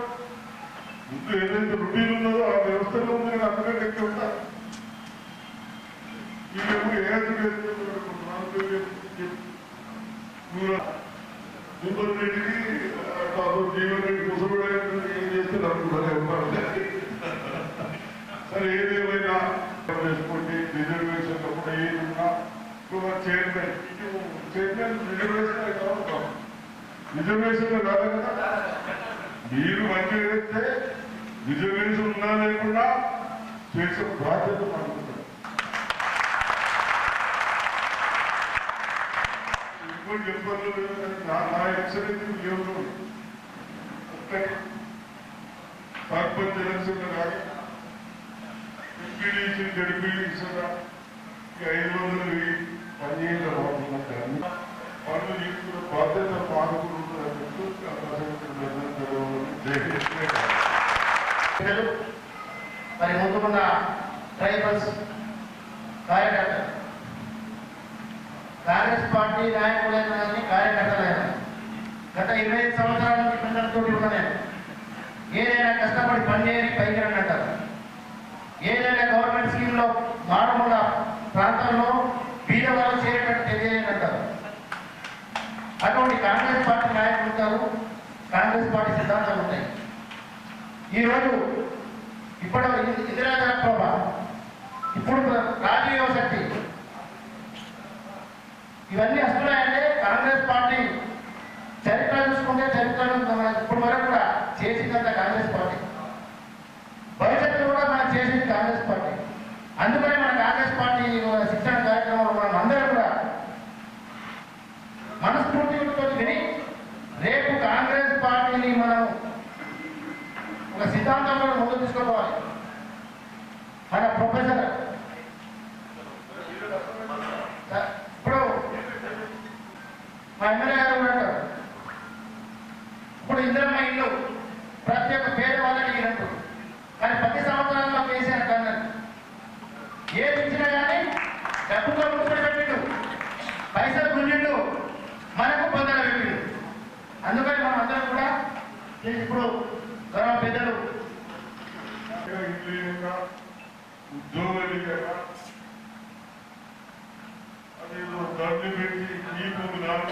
ముందు ఏదైతే రొటీన్ ఉన్నదో ఆ వ్యవస్థలో ఉంది. నేను అంతకంటే ఎక్కువ ఉంటా. వీళ్ళేమో జూపర్ రెడ్డికి జీవన్ రెడ్డి ముసలుడు ఏం చేస్తే అనుకుంటానే ఉన్నారు. సరే ఏదేమైనా వేసుకోండి. రిజర్వేషన్ కూడా ఏదున్నా చైర్మన్ రిజర్వేషన్ కావాలి. రిజర్వేషన్ కాదు కదా. మీరు మంచిగా చేస్తే రిజర్వేషన్ ఉన్నా లేకుండా చేసే బాధ్యత అనుకుంటారు. ఇంకోటి చెప్పాలి. నా ఎక్సలెన్స్ లేవు. సర్పంచ్ ఎలక్షన్ కానీ ఎంపీడీసీ జడ్పీడీసీ 500 పనిచేయడం పనులు తీసుకున్న బాధ్యత పాల్గొంటుందని మరి ముందుకున్న ట్రైబల్స్ కార్యకర్తలు, కాంగ్రెస్ పార్టీ నాయకులైన కార్యకర్తలైన గత 25 సంవత్సరాల నుంచి పిల్లలతో ఉన్న నేను ఏదైనా కష్టపడి పనిచేయని పైకి అంటారు. ఏదైనా గవర్నమెంట్ స్కీమ్లో మారుమూల ప్రాంతాల్లో బీద వాళ్ళు చేరేటట్టు తెలియజేయనంటారు. అటువంటి కాంగ్రెస్ పార్టీ నాయకులు ఉంటారు. కాంగ్రెస్ పార్టీ సిద్ధాంతాలు ఉంటాయి. ఈరోజు ఇప్పుడు ఇందిరాజన ప్రభ, ఇప్పుడు రాజీవ్ శక్తి, ఇవన్నీ వస్తున్నాయంటే కాంగ్రెస్ పార్టీ చరిత్ర చూసుకుంటే చరిత్రను ఇప్పుడు వరకు కూడా చేసిందంత కాంగ్రెస్ పార్టీ, భవిష్యత్తులో కూడా మనం చేసింది కాంగ్రెస్ పార్టీ. అందుకని మన కాంగ్రెస్ పార్టీ శిక్షణ కార్యక్రమంలో మనం అందరం కూడా మనస్ఫూర్తితో విని రేపు కాంగ్రెస్ పార్టీని మనం ఒక సిద్ధాంతంలో ముందుకు తీసుకోవాలి. మన ప్రొఫెసర్ ఇప్పుడు మా ఎమ్మెల్యే గారు అంటారు, ఇప్పుడు ఇందిరమ్మ ఇల్లు ప్రతి ఒక్క పేద వాళ్ళకి ఇవ్వనట్టు, కానీ 10 సంవత్సరాల్లో కేసీఆర్ కన్నారు. ఏది ఇచ్చినా కానీ డబ్బుతో ముట్టుబడి పెట్టిండు, పైసలు గుంజిండు, మనకు పొందలు పెట్టిండు. అందుకని మనం అందరం కూడా ఇప్పుడు గౌరవ పెద్దలు ఉద్యోగాలు అదేదో దాన్ని పెట్టి నీకు 4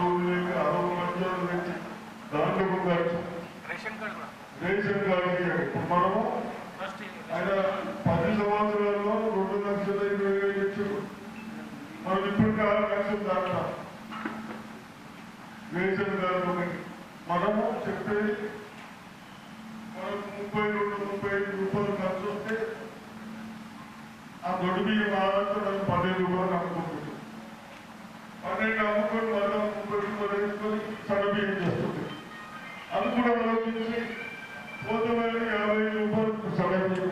రోజులకి 60 మధ్యాలు పెట్టి దాంట్లో రేషన్ కార్డు ఇప్పుడు మనము ఆయన 10 సంవత్సరాల్లో 2,20,000 మనం ఇప్పుడు 6 లక్షలు దాకా రేషన్ కార్డు మనము చెప్పేది మనకు 32-35 రూపాయలు ఖర్చు వస్తే ఆ దొడ్డు బియ్యం ఆడంతో నాకు 15 రూపాయలు అమ్ముకుంటుంది. 12 అమ్ముకొని మళ్ళీ 30 రూపాయలు వేసుకొని సడబియ్యం చేస్తుంది. అది కూడా ఆలోచించి 50 రూపాయలు సడబియ్యం.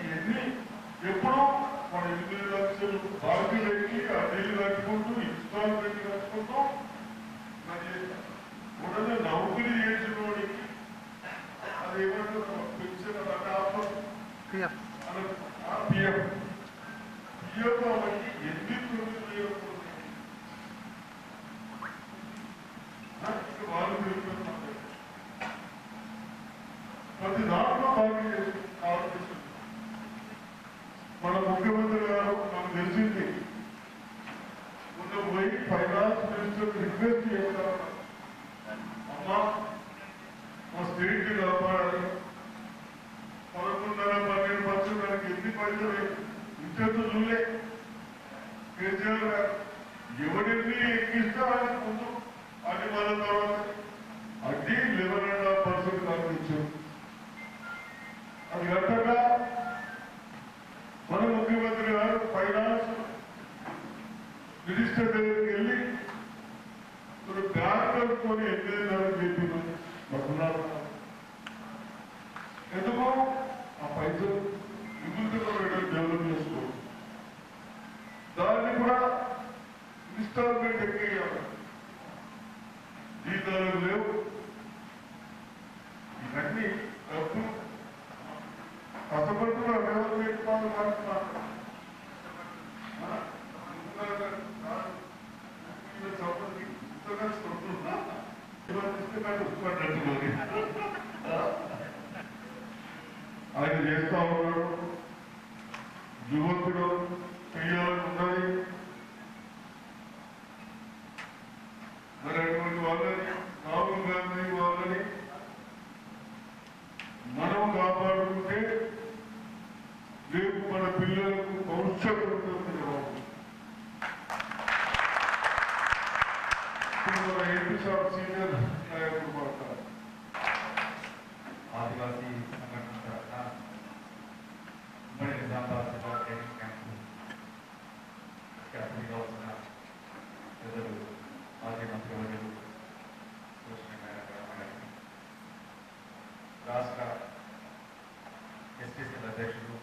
ఇవన్నీ ఎప్పుడూ ఇన్స్టాల్మెంట్ కట్టుకుంటూ మరి ఉడన నౌకరీ చేసిన వాడికి అది ఏమంటారు పెన్షన్ పిఎఫ్ వాళ్ళకి ఎన్ని తొమ్మిది వాళ్ళు ప్రతి దాంట్లో భాగం చేస్తుంది. మన ముఖ్యమంత్రి గారు నాకు తెలిసింది మొన్న పోయి ఫైనాన్స్ మినిస్టర్ రిక్వెస్ట్ చేస్తారు, అమ్మా మా స్టేట్ కాపాడాలి, 11.5-12% నాకు ఎన్ని పైసలు ఇంటర్తో చూడలే. కేసీఆర్ గారు ఎవరిని ఎక్కిస్తే ఆయన ముందు అది మన తర్వాత అడ్డీ 11.5% నాకు ఇచ్చారు. అది కట్టగా మన ముఖ్యమంత్రి గారు ఫైనాన్స్ మినిస్టర్ దగ్గరికి వెళ్ళి ఇప్పుడు బ్యాంక్ కట్టుకొని ఎన్నిసార్లు చెప్పినారు. ఎందుకు ఆ పైసలు విభూతిగా డెవలప్ చేసుకో, దాన్ని కూడా ఇన్స్టాల్మెంట్ ఎక్కేయాలి. జీతాలు లేవు, ఇవన్నీ డబ్బు కష్టపడుతున్నారు. ఎవరు పెట్టుకోవాలి కాదు ఆయన చేస్తా ఉన్నాడు. యువకుడు చేయాలని ఉన్నది. మరి అటువంటి వాళ్ళని రాహుల్ గాంధీ వాళ్ళని మనం కాపాడుకుంటే రేపు మన పిల్లలకు భవిష్యత్తు ఉంటుంది. మన ఎంపీ సార్ సీనియర్ నాయకులు పడతారు. ఆదివాసీ సంఘటన తరఫున ఉమ్మడి నిజామాబాద్ జిల్లా ట్రైనింగ్ క్యాంపు క్యాప్టెన్గా వచ్చిన పెద్దలు మాజీ మంత్రివర్యులు రాష్ట్ర ఎస్టీసీ అధ్యక్షుడు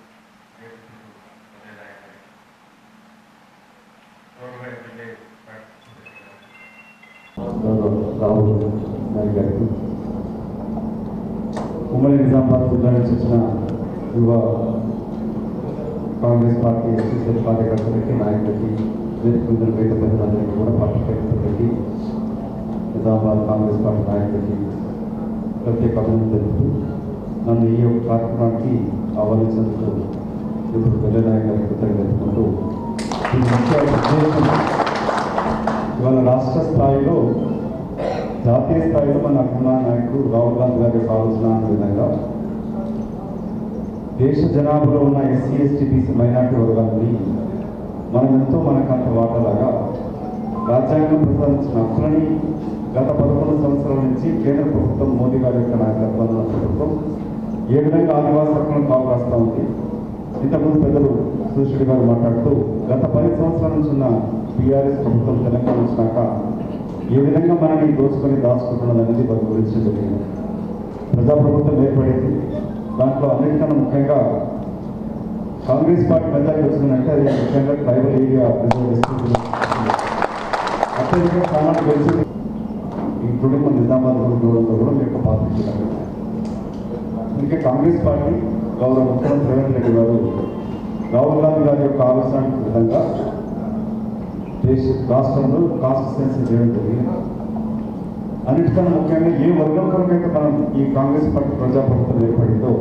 రాహుల్ గాంధీ గారికి, ఉమ్మడి నిజామాబాద్ జిల్లా నుంచి వచ్చిన యువ కాంగ్రెస్ పార్టీ ఎస్సీసీ కార్యకర్తలకి, నాయకులకి, వేదికల వేద ప్రజలందరికీ కూడా పార్టీ కార్యకర్తలకి, నిజామాబాద్ కాంగ్రెస్ పార్టీ నాయకులకి ప్రత్యేక అభినందనలు తెలుపుతూ నన్ను ఈ యొక్క కార్యక్రమానికి ఆహ్వానించినందుకు ఇప్పుడు వెల్లనాయక్ గారికి కృతజ్ఞతలు తెలుపుకుంటూ, ఈ ముఖ్య ఉద్దేశం ఇవాళ రాష్ట్ర స్థాయిలో, జాతీయ స్థాయిలో మన అభిమాన నాయకుడు రాహుల్ గాంధీ గారి ఆలోచన విధంగా దేశ జనాభాలో ఉన్న ఎస్సీ, ఎస్టీ, బీసీ, మైనార్టీ వర్గాలని మనం ఎంతో మనకంత వాటలాగా రాజ్యాంగం ప్రసాదించిన హక్కులని గత 11 సంవత్సరాల నుంచి కేంద్ర ప్రభుత్వం, మోదీ గారి యొక్క నాయకత్వంలో ప్రభుత్వం ఏ విధంగా ఆదివాసీ హక్కులను కాపాడుతూ ఉంది. ఇంతకుముందు పెద్దలు సుశీల్ గారు మాట్లాడుతూ గత 10 సంవత్సరాల నుంచి ఉన్న టీఆర్ఎస్ ప్రభుత్వం తెలంగాణ వచ్చినాక ఏ విధంగా మనని దోచుకొని దాచుకుంటున్నది అనేది వారి గురించి జరిగింది. ప్రజాప్రభుత్వం ఏర్పడింది. దాంట్లో అన్నిటికన్నా ముఖ్యంగా కాంగ్రెస్ పార్టీ ప్రజలకు వచ్చిందంటే అది ముఖ్యంగా ట్రైబల్ ఏరియా రిజర్వేషన్ అత్యధిక స్థానాలు గెలిచింది. ఇంక్లూడింగ్ మన నిజామాబాద్ రోడ్లో కూడా మీ యొక్క పాత్ర. అందుకే కాంగ్రెస్ పార్టీ గౌరవ ముఖ్యమంత్రి రేవంత్ రెడ్డి గారు రాహుల్ గాంధీ గారి యొక్క ఆలోచన విధంగా రాష్ట్రంలో కాన్స్టిట్యున్సీ చేయడం జరిగింది. అన్నిటికన్నా ముఖ్యంగా ఏ వర్గం కొరకైతే మనం ఈ కాంగ్రెస్ పార్టీ ప్రజాప్రభుత్వం ఏర్పడిందో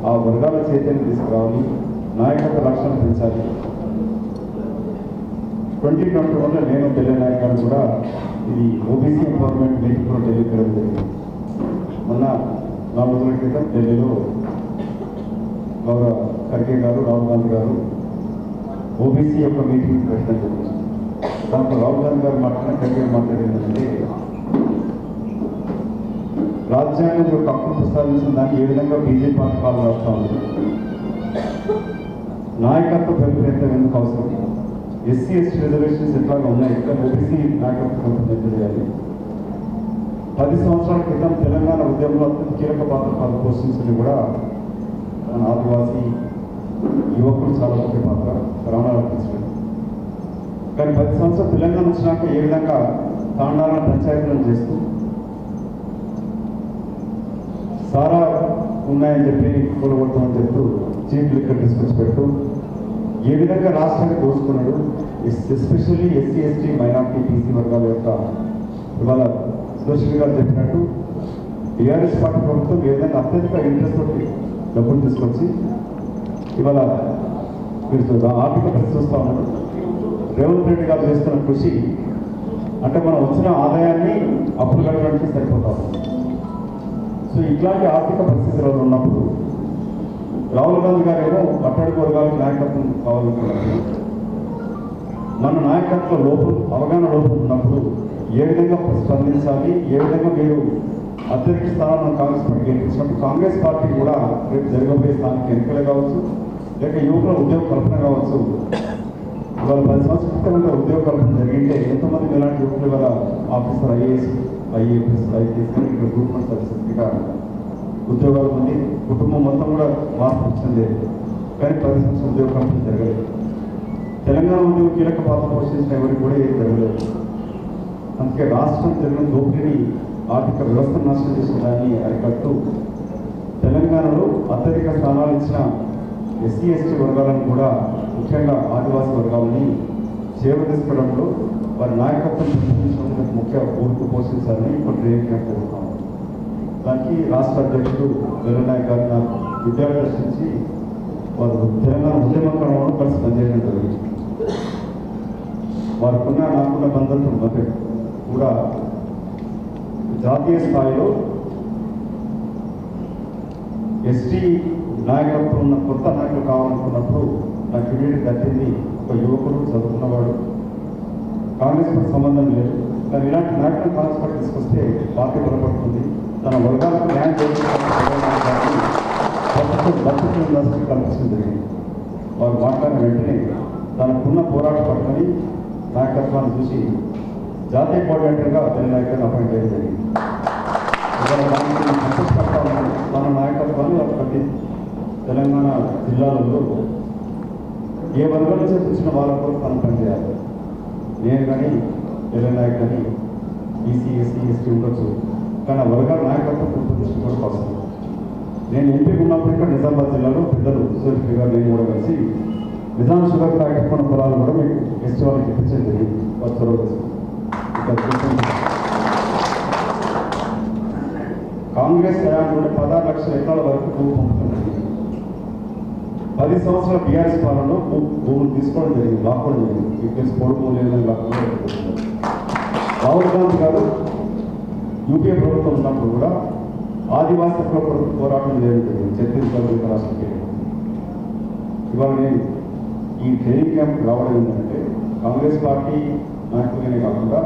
ఆ వర్గాల చైతన్యం తీసుకురావాలి, నాయకత్వ లక్ష్యాన్ని పెంచాలి. 2021లో నేను వెల్లనాయక్ గారు కూడా ఇది ఓబీసీ ఎంపవర్మెంట్ మీటింగ్ కూడా ఢిల్లీకి వెళ్ళడం జరిగింది. మొన్న 4 రోజుల క్రితం ఢిల్లీలో గౌరవ ఖర్గే గారు, రాహుల్ గాంధీ గారు ఓబీసీ యొక్క మీటింగ్ పెట్టడం జరిగింది. దాంట్లో రాహుల్ గాంధీ గారు ఖర్గే మాట్లాడిందంటే రాజ్యాంగం యొక్క హక్కును ప్రస్తావించిన దాన్ని ఏ విధంగా బీజేపీ పార్టీ పాలు రాస్తా ఉంది, నాయకత్వ పెంపుదల ఎందుకు అవసరం, ఎస్సీ ఎస్టీ రిజర్వేషన్స్ ఎట్లాగా ఉన్నాయి, ఇక్కడ ఓబీసీ నాయకత్వం చేయాలి. 10 సంవత్సరాల క్రితం తెలంగాణ ఉద్యమంలో అత్యంత కీలక పాత్ర పోషించింది కూడా మన ఆదివాసీ యువకులు చాలా ముఖ్య పాత్ర ప్రాణాలు అర్పించడం. కానీ 10 సంవత్సరాలు తెలంగాణ వచ్చినాక ఏ విధంగా తాండాలను పంచాయతీలను చేస్తూ సారా ఉన్నాయని చెప్పి కూలగొట్టమని చెప్తూ చీఫ్ లిక్కర్ తీసుకొచ్చి పెడుతూ ఏ విధంగా రాష్ట్రాన్ని దోచుకున్నాడు, especially SC ST minority BC వర్గాల యొక్క ఇవాళ సుదర్శన్ గారు చెప్పినట్టు టీఆర్ఎస్ పార్టీ ప్రభుత్వం ఏ విధంగా అత్యధిక ఇంట్రెస్ట్ తోటి డబ్బులు తీసుకొచ్చి ఇవాళ మీరు ఆర్థిక పరిస్థితి చూస్తూ ఉన్నారు. రేవంత్ రెడ్డి గారు చేస్తున్న కృషి అంటే మనం వచ్చిన ఆదాయాన్ని అప్పులు కట్టడానికి సరిపోతాం. సో ఇట్లాంటి ఆర్థిక పరిస్థితుల్లో ఉన్నప్పుడు రాహుల్ గాంధీ గారు ఏమో అట్టడుగు వర్గాలకు నాయకత్వం కావాలనుకున్నారు. మన నాయకత్వ లోపం అవగాహన లోపం ఉన్నప్పుడు ఏ విధంగా స్పందించాలి, ఏ విధంగా మీరు అత్యధిక స్థానాలను కాంగ్రెస్ పార్టీ గెలిపించినప్పుడు కాంగ్రెస్ పార్టీ కూడా రేపు జరగబోయే స్థానానికి ఎన్నికలు కావచ్చు, లేక యువకుల ఉద్యోగ కల్పన కావచ్చు. ఇవాళ 10 సంవత్సరాల క్రితం ఉద్యోగ కల్పన జరిగింటే ఎంతోమంది ఇలాంటి యువకులు ఇవాళ ఆఫీసర్ ఐఏఎస్ ఐఏఎస్ ఐపీఎస్ కానీ ఇక్కడ గ్రూప్మెంట్ సర్వీసెస్గా ఉద్యోగాలు ఉంది. కుటుంబం మొత్తం కూడా మార్పు వచ్చింది. కానీ 10 సంవత్సరాల ఉద్యోగ కల్పన జరగలేదు. తెలంగాణ ఉద్యోగ కీలక పాత్ర పోషించిన ఎవరికి కూడా ఏం జరగలేదు. అందుకే రాష్ట్రం జరిగిన దోపిడీని ఆర్థిక వ్యవస్థను నాశనం చేసిన దాన్ని అరికట్టు తెలంగాణలో అత్యధిక స్థానాలు ఇచ్చిన ఎస్సీ ఎస్టీ వర్గాలను కూడా ముఖ్యంగా ఆదివాసీ వర్గాలని సేవ తీసుకోవడంలో వారి నాయకత్వం ప్రదర్శించడానికి ముఖ్య ఊరుకు పోషించాలని ఇప్పుడు ట్రైనింగ్ క్యాంప్ జరుగుతాము. దానికి రాష్ట్ర అధ్యక్షుడు వెల్లనాయక్ గారు నాకు విద్యార్థి దర్శించి వారు తెలంగాణ ఉద్యమక్రమంలో కలిసి పనిచేయడం జరిగింది. వారికున్న నాకున్న బంధుత్వం మధ్య కూడా జాతీయ స్థాయిలో ఎస్టీ నాయకత్వం ఉన్న కొత్త నాయకులు కావాలనుకున్నప్పుడు నాకు ఇమీడియట్ దక్కింది ఒక యువకుడు చదువుకున్నవాడు, కాంగ్రెస్ పార్టీ సంబంధం లేదు. కానీ ఇలాంటి నాయకులను కాంగ్రెస్ పార్టీ తీసుకొస్తే పార్టీ బలపడుతుంది, తన వర్గాలకు న్యాయం చేయాలని కల్పించడం జరిగింది. వారు మాట్లాడిన వెంటనే తనకున్న పోరాట పట్టుకొని నాయకత్వాన్ని చూసి జాతీయ కోఆర్డినేటర్గా వెల్లనాయకులను అపాయింట్ చేయడం జరిగింది. మన నాయకత్వాన్ని ప్రతి తెలంగాణ జిల్లాలలో ఏ వర్గం నుంచి వచ్చిన వాళ్ళకు తను పనిచేయాలి. నేను కానీ వెల్లనాయక్ కానీ బీసీ ఎస్సీ ఎస్టీ ఉండొచ్చు, కానీ ఆ వర్గాల నాయకత్వం దృష్టి కూడా అవసరం. నేను ఎంపీ ఉన్నప్పుడు ఇక్కడ నిజామాబాద్ జిల్లాలో పెద్దలు సురేష్ గారు నేను కూడా కలిసి నిజాం షుగర్ ఫ్యాక్టరీ కొన్న పొలాలు కూడా మీకు ఎస్టీ వాళ్ళకి ఇప్పించడం జరిగింది. కాంగ్రెస్ హయాంలో 16 లక్షల ఎకరాల వరకు భూమి పంపుతుంది. 10 సంవత్సరాల బీఆర్ఎస్ పాలనలో భూములు తీసుకోవడం జరిగింది, లాక్కోవడం జరిగింది. ఇప్పుడు పొడుపు లేదని లాక్కోవడం. రాహుల్ గాంధీ గారు యూపీఏ ప్రభుత్వం ఉన్నప్పుడు కూడా ఆదివాసీ పోరాటం చేయడం జరిగింది ఛత్తీస్గఢ్ రాష్ట్రంలో. ఇవాళ నేను ఈ ట్రైనింగ్ క్యాంప్ రావడం ఏంటంటే కాంగ్రెస్ పార్టీ నాయకులనే కాకుండా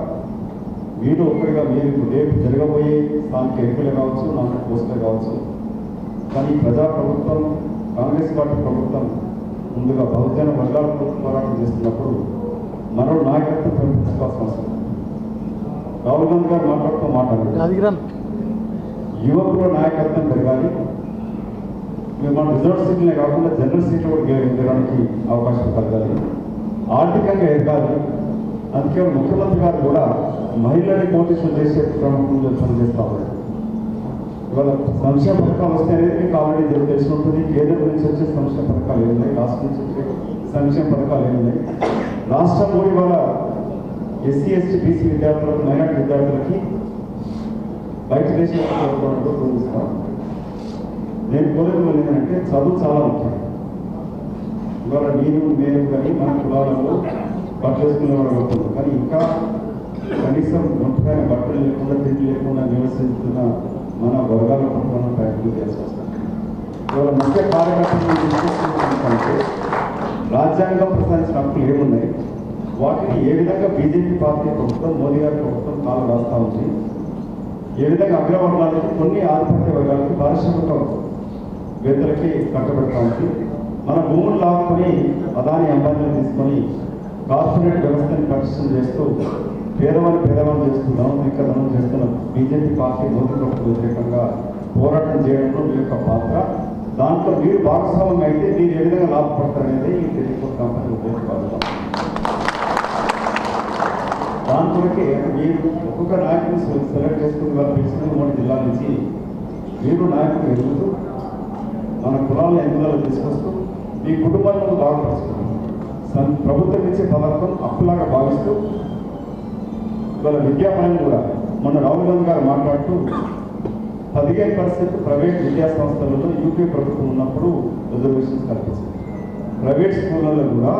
మీరు ఒక్కడిగా మీరు రేపు జరగబోయే స్థానిక ఎన్నికలు కావచ్చు, నాకు పోస్టులు కావచ్చు, కానీ ప్రజా ప్రభుత్వం కాంగ్రెస్ పార్టీ ప్రభుత్వం ముందుగా బహుజన వర్గాల పోరాటం చేస్తున్నప్పుడు మరో నాయకత్వం పెంచుకోవాల్సిన అవసరం. రాహుల్ గాంధీ గారు మాట్లాడారు, యువకుల నాయకత్వం పెరగాలి, మన రిజర్వ్ సీట్లే కాకుండా జనరల్ సీట్లు కూడా గెలవడానికి అవకాశం కలగాలి, ఆర్థికంగా ఎదగాలి. అందుకే ముఖ్యమంత్రి గారు కూడా మహిళల్ని మోటివేషన్ చేసే ప్రముఖంగా పనిచేస్తూ ఉన్నారు. ఇవాళ సంక్షేమ పథకాలు వస్తే అనేది మీకు ఆల్రెడీ తెలిసి ఉంటుంది. కేంద్రం నుంచి వచ్చే సంక్షేమ పథకాలు ఏమున్నాయి, రాష్ట్రం నుంచి వచ్చే సంక్షేమ పథకాలు ఏమున్నాయి. రాష్ట్రం కూడా ఇవాళ ఎస్సీ ఎస్టీ బీసీ విద్యార్థులకు మైనార్టీ విద్యార్థులకి బయట దేశంలో చూపిస్తాం. నేను కోరేది ఏంటంటే చదువు చాలా ముఖ్యం. ఇవాళ నేను కానీ మన కులాలలో బట్టలు వేసుకునే వాళ్ళు అవుతుంది, కానీ ఇంకా కనీసం ఒంటిపైన బట్టలు లేకుండా తిండి లేకుండా నివసిస్తున్న మన వర్గాల పట్ల ప్రయత్నం చేసి వస్తాం. ఇవాళ ముఖ్య కార్యకర్తలు అంటే రాజ్యాంగం ప్రసాదించిన హక్కులు ఏమున్నాయి, వాటిని ఏ విధంగా బీజేపీ పార్టీ ప్రభుత్వం మోదీ గారి ప్రభుత్వం కాలు రాస్తా ఉంది, ఏ విధంగా అగ్రవర్గాలకి కొన్ని ఆధిపత్య వర్గాలకి పారిశ్రామిక వేత్తలకి కట్టబెడతా ఉంది. మన భూములు లాక్కుని అదాని అంబానీలు తీసుకొని కార్పొరేట్ వ్యవస్థని పరిశీలన చేస్తూ పేదవాళ్ళు చేస్తూ ధనం చేస్తున్న బీజేపీ పార్టీ మోదీ ప్రభుత్వం వ్యతిరేకంగా పోరాటం చేయడంలో మీ యొక్క పాత్ర, దాంట్లో మీరు భాగస్వామ్యం అయితే మీరు ఏ విధంగా లాభపడతారనేది ఈ టెలిఫోన్ కంపెనీ ఉద్దేశపడతాం. దాని కొరకే మీరు ఒక్కొక్క నాయకుని సెలెక్ట్ చేసుకుని వాళ్ళు పిలిచిన 3 జిల్లాల నుంచి మీరు నాయకులు ఎదుగుతూ మన కులాలను ఎన్నికల్లో తీసుకొస్తూ మీ కుటుంబాలను బాగుపరుచుకుంటారు. ప్రభుత్వం ఇచ్చే పథకం అప్పులాగా భావిస్తూ ఇవాళ విద్యాపరం కూడా మొన్న రాహుల్ గాంధీ గారు మాట్లాడుతూ 15% ప్రైవేట్ విద్యా సంస్థలలో యూపీ ప్రభుత్వం ఉన్నప్పుడు రిజర్వేషన్స్ కల్పించింది. ప్రైవేట్ స్కూళ్ళలో కూడా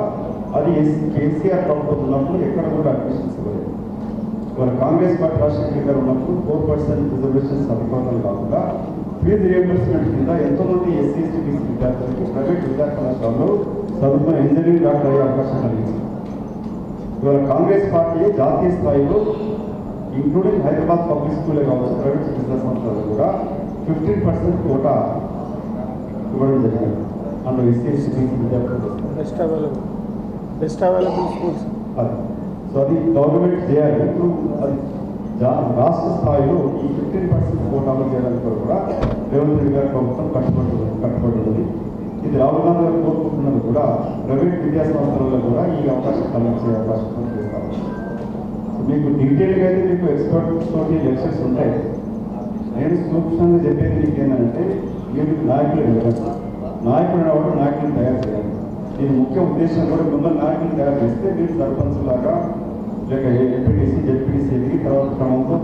అది కేసీఆర్ ప్రభుత్వం ఉన్నప్పుడు ఎక్కడ కూడా అడ్మిషన్స్ ఇవ్వలేదు. ఇవాళ కాంగ్రెస్ పార్టీ రాష్ట్ర గారు ఉన్నప్పుడు 4% రిజర్వేషన్స్ అధికారులు కాకుండా ఫీజు రియంబర్స్మెంట్ కింద ఎంతోమంది ఎస్సీ ఎస్టీ బీసీ విద్యార్థులకి ప్రైవేట్ విద్యా కళాశాలలో చదువుకున్న ఇంజనీరింగ్ డాక్టర్ అయ్యే అవకాశం కలిగించింది. ఇవాళ కాంగ్రెస్ పార్టీ జాతీయ స్థాయిలో ఇంక్లూడింగ్ హైదరాబాద్ పబ్లిక్ స్కూలే కావచ్చు ప్రైవేట్ విద్యా సంస్థలు కూడా 15% కోటా ఇవ్వడం జరిగింది. అందులో ఎస్సీ ఎస్టీ బీసీ విద్యార్థులు బెస్ట్ అవైలబుల్ స్కూల్స్ అది సో అది గవర్నమెంట్ చేయాలి. ఇప్పుడు అది రాష్ట్ర స్థాయిలో ఈ 15% కోటాలు చేయడానికి కూడా రేవంత్ రెడ్డి గారి ప్రభుత్వం కట్టుబడుతుంది. ఇది రాహుల్ గాంధీ గారు కోరుకుంటున్నది కూడా ప్రైవేట్ విద్యా సంస్థలలో కూడా ఈ అవకాశం కలిగించే అవకాశం చేస్తారు. మీకు డీటెయిల్గా అయితే మీకు ఎక్స్పర్ట్స్ తోటి లెక్చర్స్ ఉంటాయి. నేను సూక్ష్మంగా చెప్పేది మీకు ఏంటంటే మీరు నాయకులు ఎదగదు. నాయకుడు అనేవాడు నాయకులను తయారు చేయాలి. దీని ముఖ్య ఉద్దేశం కూడా మిమ్మల్ని నాయకులను తయారు చేస్తే మీరు సర్పంచ్ లాగా లేక ఎంపీటీసీ జెడ్పీటీసీ ఎదిగి తర్వాత క్రమంలో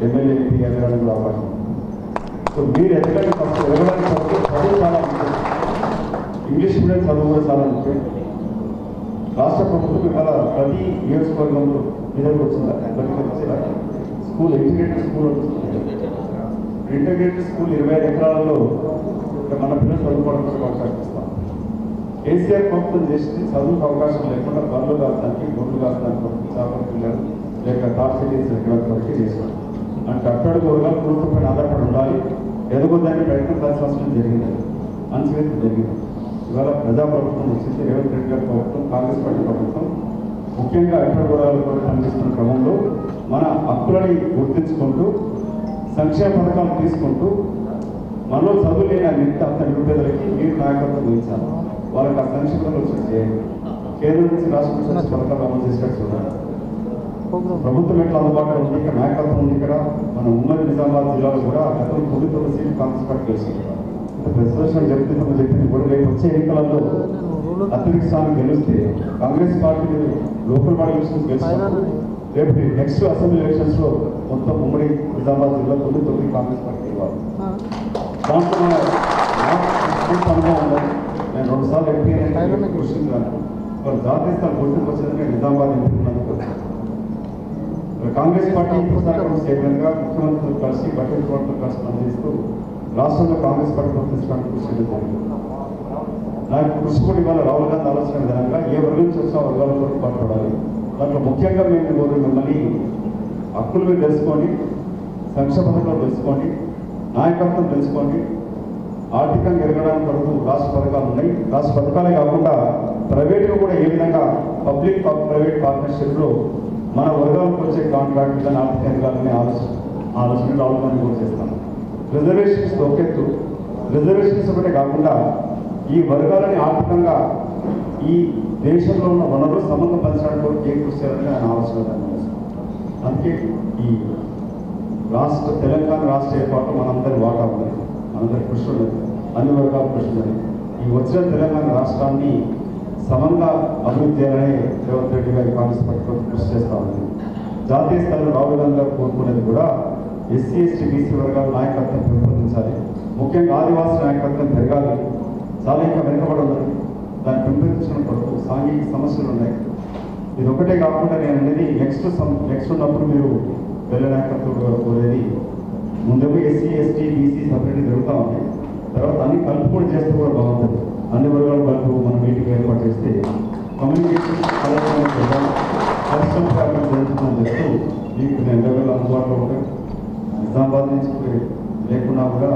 ఎమ్మెల్యే ఎంపీ ఎదగడానికి కూడా అవకాశం ఉంది. సో మీరు ఎదగడానికి ఫస్ట్ చదువు చాలా ముఖ్యం. ఇంగ్లీష్ మీడియం చదువు కూడా చాలా ముఖ్యం. రాష్ట్ర ప్రభుత్వం ఇవాళ ప్రతి నియోజకవర్గంలో నిధులు వచ్చిందా వచ్చేలా school integrated school integrated school 25 ఎకరాలలో మన పిల్లలు చదువుకోవడానికి అవకాశం ఇస్తాం. కేసీఆర్ ప్రభుత్వం చేసింది చదువుకు అవకాశం లేకుండా బండ్లు కాస్తానికి గొడ్లు కాస్తానికి చేపల పిల్లలు లేక టాప్ సిటీస్ వరకు చేశారు. అంటే అట్టడుగు వర్గాలు ప్రభుత్వం ఆధారపడి ఉండాలి. ఎదుగుదాన్ని ప్రయత్నం చేయాల్సిన జరిగింది, అణచివేత జరిగింది. ఇవాళ ప్రజాప్రభుత్వం వచ్చింది. రేవంత్ రెడ్డి గారి ప్రభుత్వం, కాంగ్రెస్ పార్టీ ప్రభుత్వం ముఖ్యంగా అట్టడుగు వర్గాలతో పనిచేస్తున్న క్రమంలో మన హక్కులని గుర్తించుకుంటూ సంక్షేమ పథకాలు తీసుకుంటూ మనలో చదువు లేని అంత నిరుపేదలకి మీరు నాయకత్వం వహించాలి. వాళ్ళకి ఆ సంక్షేమంలో వచ్చి చేయండి. కేంద్రం నుంచి రాష్ట్రం నుంచి పథకాలు అమలు చేసినట్టు చూడాలి. ప్రభుత్వం ఎట్లా అందుబాటులో ఉంది, ఇక్కడ నాయకత్వం ఉంది. ఇక్కడ మన ఉమ్మడి నిజామాబాద్ జిల్లాలో కూడా గతంలో 9 సీట్లు కాంగ్రెస్ పార్టీ గెలిచింది. ప్రతిపక్షం చెప్పింది కూడా రేపు వచ్చే ఎన్నికలలో అత్యధిక స్థానం గెలిస్తే Congress party local body elections గెలిచినప్పుడు రేపు నెక్స్ట్ అసెంబ్లీ ఎలక్షన్స్ లో మొత్తం ఉమ్మడి నిజామాబాద్ జిల్లా 9 కాంగ్రెస్ పార్టీ ఇవ్వాలి. దాంట్లో అనుభవం ఉండాలి. నేను 2 సార్లు ఎంపీ క్వశ్చన్ కాను. వాళ్ళు జాతీయ స్థాయి గుర్తింపు వచ్చేందుకు నిజామాబాద్ ఎంపీకున్నందుకు కాంగ్రెస్ పార్టీ స్టేట్మెంట్గా ముఖ్యమంత్రులు కలిసి బడ్జెట్ కోర్టులు కలిసి పనిచేస్తూ రాష్ట్రంలో కాంగ్రెస్ పార్టీ ప్రతిష్టానికి కృషి జరిగింది. నాకు కృషి కూడా ఇవాళ రాహుల్ గాంధీ ఆలోచన విధానంగా ఏ వర్గం నుంచి వచ్చిన వర్గాలతో పాటుపడాలి. దాంట్లో ముఖ్యంగా మేము మిమ్మల్ని హక్కులు మీరు తెలుసుకోండి, సంక్షేమ పథకాలు తెలుసుకోండి, నాయకత్వం తెలుసుకోండి. ఆర్థికంగా ఎదగడానికి వరకు రాష్ట్ర పథకాలు ఉన్నాయి. రాష్ట్ర పథకాలే కాకుండా ప్రైవేట్గా కూడా ఏ విధంగా పబ్లిక్ ప్రైవేట్ పార్ట్నర్షిప్లో మన వర్గాలకు వచ్చే కాంట్రాక్ట్ కానీ ఆర్థిక ఎదగాలని ఆలోచన రాహుల్ గాంధీ కూడా చేస్తాను. రిజర్వేషన్స్ ఒకెత్తు, రిజర్వేషన్స్ ఒకటే కాకుండా ఈ వర్గాలని ఆర్థికంగా ఈ దేశంలో ఉన్న వనరులు సంబంధం పంచడానికి కూడా ఏం కృషి చేయాలని ఆయన ఆలోచన. అందుకే ఈ తెలంగాణ రాష్ట్ర ఏర్పాటు మనందరి వాటా ఉన్నది, మనందరి కృషి ఉన్నది, అన్ని వర్గాల కృషి ఉన్నది. ఈ వచ్చిన తెలంగాణ రాష్ట్రాన్ని సమంగా అభివృద్ధి చేయాలని రేవంత్ రెడ్డి గారి కాంగ్రెస్ పార్టీ కృషి చేస్తా ఉంది. జాతీయ స్థాయిలో రాహుల్ గాంధీ గారు కోరుకునేది కూడా ఎస్సీ ఎస్టీ బీసీ వర్గాల నాయకత్వం పెంపొందించాలి. ముఖ్యంగా ఆదివాసీ నాయకత్వం పెరగాలి. చాలా ఇంకా వెనుకబడి ఉన్నది. దాన్ని పెంపొందించినప్పుడు సాంఘిక సమస్యలు ఉన్నాయి. ఇది ఒకటే కాకుండా నేను అనేది నెక్స్ట్ ఉన్నప్పుడు మీరు వెళ్ళే నాయకత్వం కోరేది ముందుకు ఎస్సీ ఎస్టీ బీసీ సపరేట్ జరుగుతూ ఉన్నాయి. తర్వాత అన్ని కలుపు కూడా చేస్తే కూడా బాగుంటుంది. అన్ని వర్గాలు కలుపు మనం మీటింగ్ ఏర్పాటు చేస్తే కమ్యూనికేషన్ జరుగుతుందని చెప్తూ మీకు నేను లెవెల్ అందుబాటులో ఉంటాయి. నిజామాబాద్ నుంచి లేకున్నా కూడా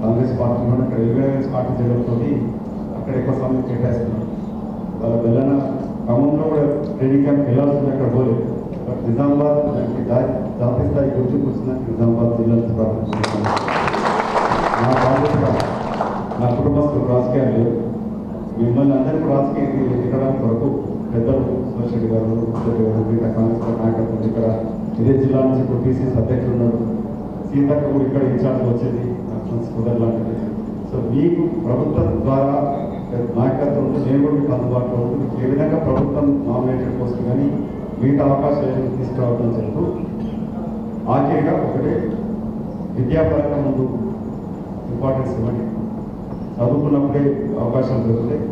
కాంగ్రెస్ పార్టీ కూడా ఇక్కడ రిలయన్స్ పార్టీ చేయడంతో అక్కడ ఎక్కువ సమయం కేటాయిస్తున్నారు. వాళ్ళ వెళ్ళిన క్రమంలో కూడా ట్రైనింగ్ క్యాంప్ వెళ్ళాల్సింది అక్కడ పోలేదు. బట్ నిజామాబాద్ జాతీయ స్థాయి గుర్తింపు వచ్చిందని నిజామాబాద్ జిల్లా ప్రారంభించారు. నా బాధ్యత నా కుటుంబస్తులు రాజకీయాలు మిమ్మల్ని అందరికీ రాజకీయ ఎదగడానికి వరకు పెద్దలు సుభాష్ రెడ్డి గారు, మిగతా కాంగ్రెస్ నాయకత్వం ఇక్కడ ఇదే జిల్లా నుంచి ఇప్పుడు PCC అధ్యక్షులు ఉన్నారు. సీతక్క కూడా ఇక్కడ ఇన్ఛార్జ్ వచ్చేది కుదరలాంటిది. సో మీకు ప్రభుత్వం ద్వారా నాయకత్వం ఉంటే నేను కూడా మీకు అందుబాటులో ఉంటుంది. మీకు ఏ విధంగా ప్రభుత్వం నామినేటెడ్ పోస్ట్ కానీ మిగతా అవకాశాలు తీసుకురావడం చెప్తూ ఆఖరిగా ఒకటే విద్యాపరంగా ముందు ఇంపార్టెన్స్ ఇవ్వండి. చదువుకున్నప్పుడే అవకాశాలు దొరుకుతాయి.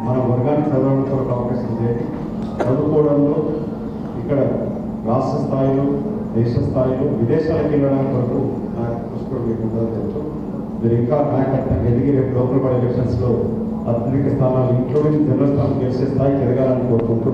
మన వర్గాన్ని చదవడానికి ఒక అవకాశం చేయండి. చదువుకోవడంలో ఇక్కడ రాష్ట్ర స్థాయిలో, దేశ స్థాయిలో, విదేశాలకు వెళ్ళడానికి వరకు నాకు కృషి మీకు ఉంటుందని చెప్తూ మీరు ఇంకా నాయకత్వం ఎదిగి రేపు లోకల్ బాడీ ఎలక్షన్స్లో అత్యధిక స్థానాలు ఇంక్లూడింగ్ జనరల్ స్థానం గెలిచే స్థాయికి ఎదగాలని కోరుకుంటూ